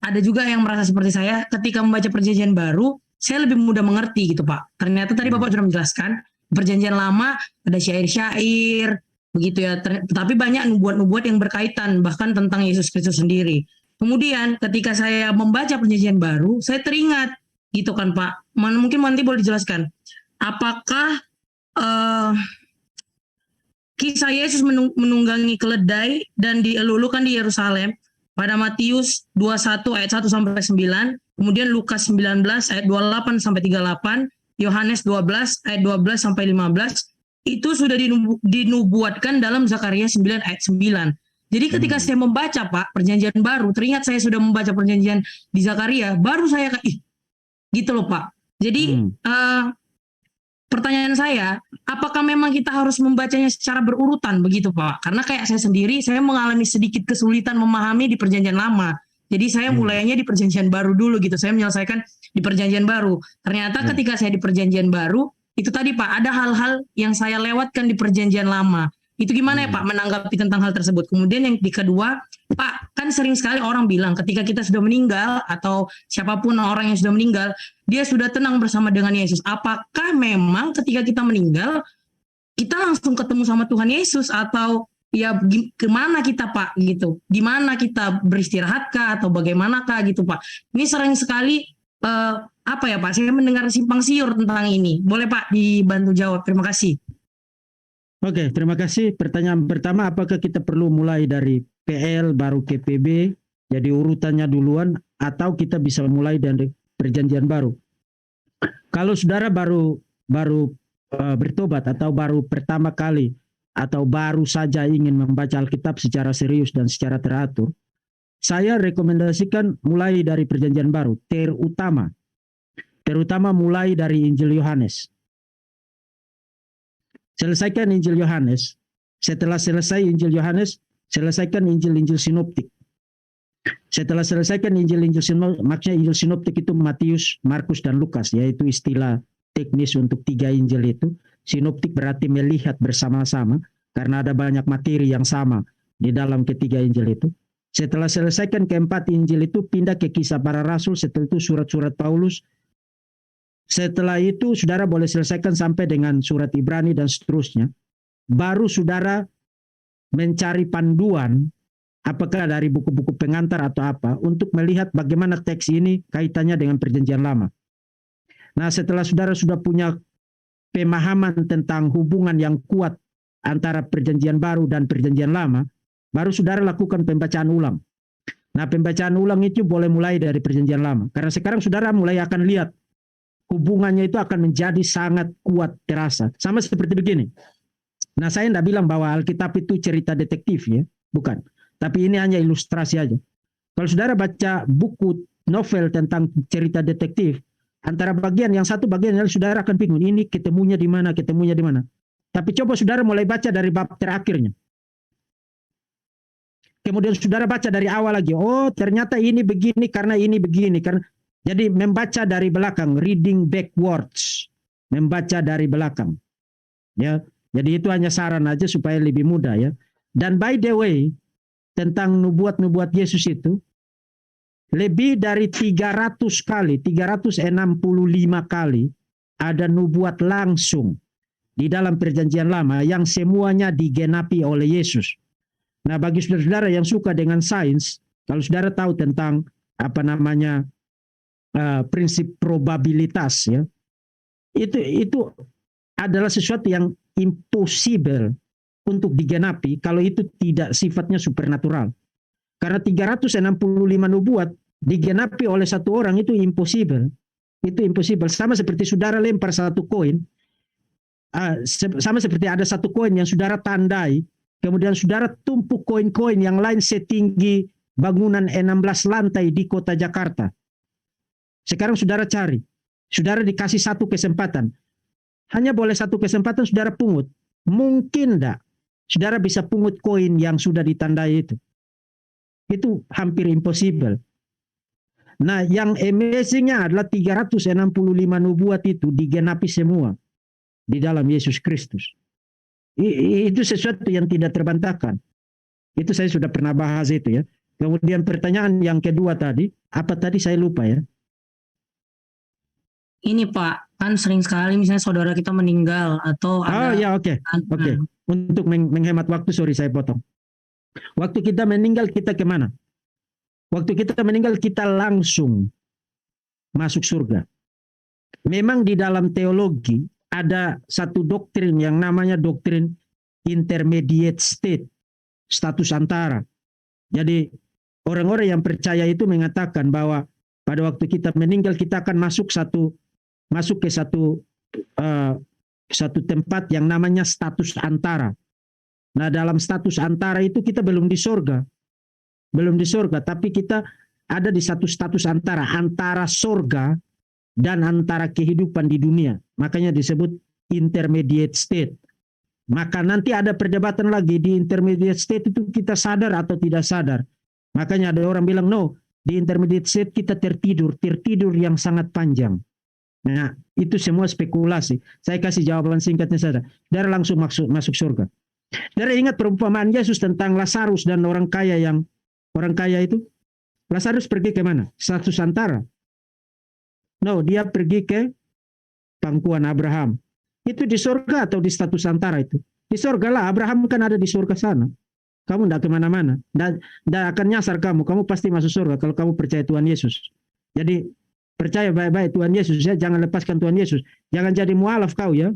ada juga yang merasa seperti saya, ketika membaca perjanjian baru, saya lebih mudah mengerti gitu Pak. Ternyata tadi Bapak sudah menjelaskan, perjanjian lama ada syair-syair, begitu ya. Tetapi banyak nubuat-nubuat yang berkaitan, bahkan tentang Yesus Kristus sendiri. Kemudian ketika saya membaca perjanjian baru, saya teringat gitu kan Pak. Mungkin nanti boleh dijelaskan. Apakah kisah Yesus menunggangi keledai dan dielulukan di Yerusalem pada Matius 21 ayat 1 sampai 9, kemudian Lukas 19 ayat 28 sampai 38, Yohanes 12 ayat 12 sampai 15, itu sudah dinubuatkan dalam Zakaria 9 ayat 9. Jadi ketika saya membaca Pak perjanjian baru, teringat saya sudah membaca perjanjian di Zakaria, baru saya gitu loh Pak. Jadi pertanyaan saya, apakah memang kita harus membacanya secara berurutan begitu Pak? Karena kayak saya sendiri, saya mengalami sedikit kesulitan memahami di perjanjian lama. Jadi saya mulainya di perjanjian baru dulu gitu. Saya menyelesaikan di perjanjian baru. Ternyata ketika saya di perjanjian baru, itu tadi Pak, ada hal-hal yang saya lewatkan di perjanjian lama. Itu gimana ya Pak menanggapi tentang hal tersebut? Kemudian yang kedua, Pak, kan sering sekali orang bilang ketika kita sudah meninggal atau siapapun orang yang sudah meninggal, dia sudah tenang bersama dengan Yesus. Apakah memang ketika kita meninggal, kita langsung ketemu sama Tuhan Yesus atau ya kemana kita Pak gitu? Gimana kita beristirahatkah atau bagaimanakah gitu Pak? Ini sering sekali apa ya Pak? Saya mendengar simpang siur tentang ini. Boleh Pak dibantu jawab? Terima kasih. Oke, terima kasih. Pertanyaan pertama, apakah kita perlu mulai dari PL baru ke PB, jadi urutannya duluan, atau kita bisa mulai dari perjanjian baru? Kalau saudara baru bertobat atau baru pertama kali atau baru saja ingin membaca Alkitab secara serius dan secara teratur, saya rekomendasikan mulai dari perjanjian baru, terutama mulai dari Injil Yohanes. Selesaikan Injil Yohanes. Setelah selesai Injil Yohanes, selesaikan Injil-Injil sinoptik. Setelah selesaikan Injil-Injil sinoptik, maksudnya Injil sinoptik itu Matius, Markus, dan Lukas, yaitu istilah teknis untuk 3 Injil itu. Sinoptik berarti melihat bersama-sama, karena ada banyak materi yang sama di dalam ketiga Injil itu. Setelah selesaikan keempat Injil itu, pindah ke Kisah Para Rasul, setelah itu surat-surat Paulus. Setelah itu saudara boleh selesaikan sampai dengan surat Ibrani dan seterusnya. Baru saudara mencari panduan, apakah dari buku-buku pengantar atau apa, untuk melihat bagaimana teks ini kaitannya dengan perjanjian lama. Nah, setelah saudara sudah punya pemahaman tentang hubungan yang kuat antara perjanjian baru dan perjanjian lama, baru saudara lakukan pembacaan ulang. Nah, pembacaan ulang itu boleh mulai dari perjanjian lama. Karena sekarang saudara mulai akan lihat hubungannya itu akan menjadi sangat kuat terasa. Sama seperti begini. Nah, saya tidak bilang bahwa Alkitab itu cerita detektif ya. Bukan. Tapi ini hanya ilustrasi aja. Kalau saudara baca buku novel tentang cerita detektif, antara bagian yang satu bagian yang saudara akan bingung. Ini ketemunya di mana, ketemunya di mana. Tapi coba saudara mulai baca dari bab terakhirnya. Kemudian saudara baca dari awal lagi. Oh, ternyata ini begini karena ini begini. Jadi membaca dari belakang, reading backwards. Membaca dari belakang. Ya, jadi itu hanya saran aja supaya lebih mudah ya. Dan by the way, tentang nubuat-nubuat Yesus itu, lebih dari 300 kali, 365 kali ada nubuat langsung di dalam perjanjian lama yang semuanya digenapi oleh Yesus. Nah, bagi saudara-saudara yang suka dengan sains, kalau saudara tahu tentang prinsip probabilitas ya, itu adalah sesuatu yang impossible untuk digenapi kalau itu tidak sifatnya supernatural. Karena 365 nubuat digenapi oleh satu orang itu impossible. Itu impossible. Sama seperti saudara lempar satu koin, sama seperti ada satu koin yang saudara tandai, kemudian saudara tumpuk koin-koin yang lain setinggi bangunan 16 lantai di kota Jakarta. Sekarang saudara cari. Saudara dikasih satu kesempatan. Hanya boleh satu kesempatan saudara pungut. Mungkin enggak saudara bisa pungut koin yang sudah ditandai itu. Itu hampir impossible. Nah, yang amazingnya adalah 365 nubuat itu digenapi semua di dalam Yesus Kristus. Itu sesuatu yang tidak terbantahkan. Itu saya sudah pernah bahas itu ya. Kemudian pertanyaan yang kedua tadi, apa tadi saya lupa ya. Ini Pak, kan sering sekali misalnya saudara kita meninggal atau ada... Oh ya, oke. Untuk menghemat waktu, sorry saya potong. Waktu kita meninggal kita kemana? Waktu kita meninggal kita langsung masuk surga. Memang di dalam teologi ada satu doktrin yang namanya doktrin intermediate state, status antara. Jadi orang-orang yang percaya itu mengatakan bahwa pada waktu kita meninggal kita akan masuk ke satu tempat yang namanya status antara. Nah, dalam status antara itu kita belum di surga. Belum di surga, tapi kita ada di satu status antara surga dan antara kehidupan di dunia. Makanya disebut intermediate state. Maka nanti ada perdebatan lagi di intermediate state itu kita sadar atau tidak sadar. Makanya ada orang bilang no, di intermediate state kita tertidur yang sangat panjang. Nah, itu semua spekulasi. Saya kasih jawaban singkatnya saja. Dari langsung masuk surga. Dari ingat perumpamaan Yesus tentang Lazarus dan orang kaya itu. Lazarus pergi ke mana? Status antara. No, dia pergi ke pangkuan Abraham. Itu di surga atau di status antara itu? Di surga lah, Abraham kan ada di surga sana. Kamu tidak kemana-mana. Tidak akan nyasar kamu pasti masuk surga kalau kamu percaya Tuhan Yesus. Jadi percaya baik-baik Tuhan Yesus ya, jangan lepaskan Tuhan Yesus. Jangan jadi mualaf kau ya.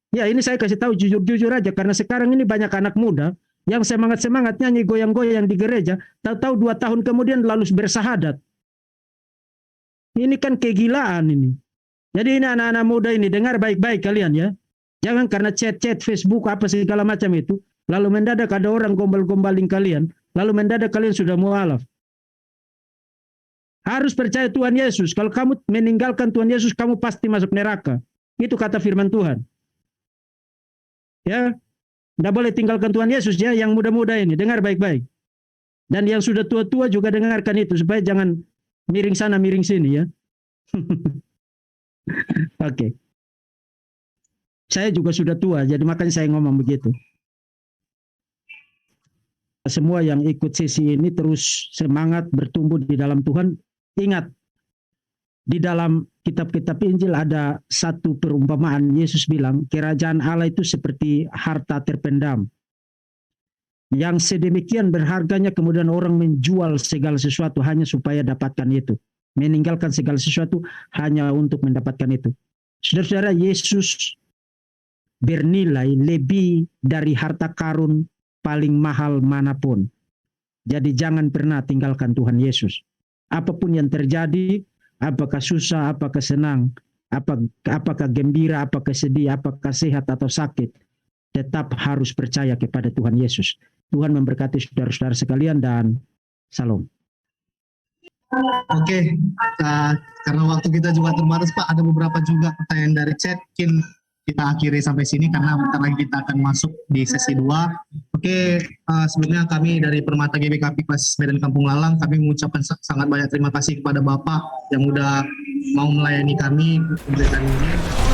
Ya, ini saya kasih tahu jujur-jujur aja karena sekarang ini banyak anak muda yang semangat-semangat nyanyi goyang-goyang di gereja, tahu-tahu 2 tahun kemudian lalu bersahadat. Ini kan kegilaan ini. Jadi ini anak-anak muda ini dengar baik-baik kalian ya. Jangan karena chat-chat Facebook apa segala macam itu, lalu mendadak ada orang gombal-gombalin kalian, lalu mendadak kalian sudah mualaf. Harus percaya Tuhan Yesus. Kalau kamu meninggalkan Tuhan Yesus, kamu pasti masuk neraka. Itu kata firman Tuhan. Ya, tidak boleh tinggalkan Tuhan Yesus ya, yang muda-muda ini. Dengar baik-baik. Dan yang sudah tua-tua juga dengarkan itu, supaya jangan miring sana, miring sini ya. Oke. Saya juga sudah tua, jadi makanya saya ngomong begitu. Semua yang ikut sesi ini terus semangat bertumbuh di dalam Tuhan. Ingat, di dalam kitab-kitab Injil ada satu perumpamaan. Yesus bilang, kerajaan Allah itu seperti harta terpendam. Yang sedemikian berharganya kemudian orang menjual segala sesuatu hanya supaya dapatkan itu. Meninggalkan segala sesuatu hanya untuk mendapatkan itu. Saudara-saudara, Yesus bernilai lebih dari harta karun paling mahal manapun. Jadi jangan pernah tinggalkan Tuhan Yesus. Apapun yang terjadi, apakah susah, apakah senang, apakah gembira, apakah sedih, apakah sehat atau sakit, tetap harus percaya kepada Tuhan Yesus. Tuhan memberkati saudara-saudara sekalian dan salam. Oke, karena waktu kita juga terbatas Pak, ada beberapa juga pertanyaan dari chat, mungkin kita akhiri sampai sini karena bentar lagi kita akan masuk di sesi 2. Oke, sebelumnya kami dari Permata GBKP Kelas Medan Kampung Lalang, kami mengucapkan sangat banyak terima kasih kepada Bapak yang udah mau melayani kami pemberitaan ini.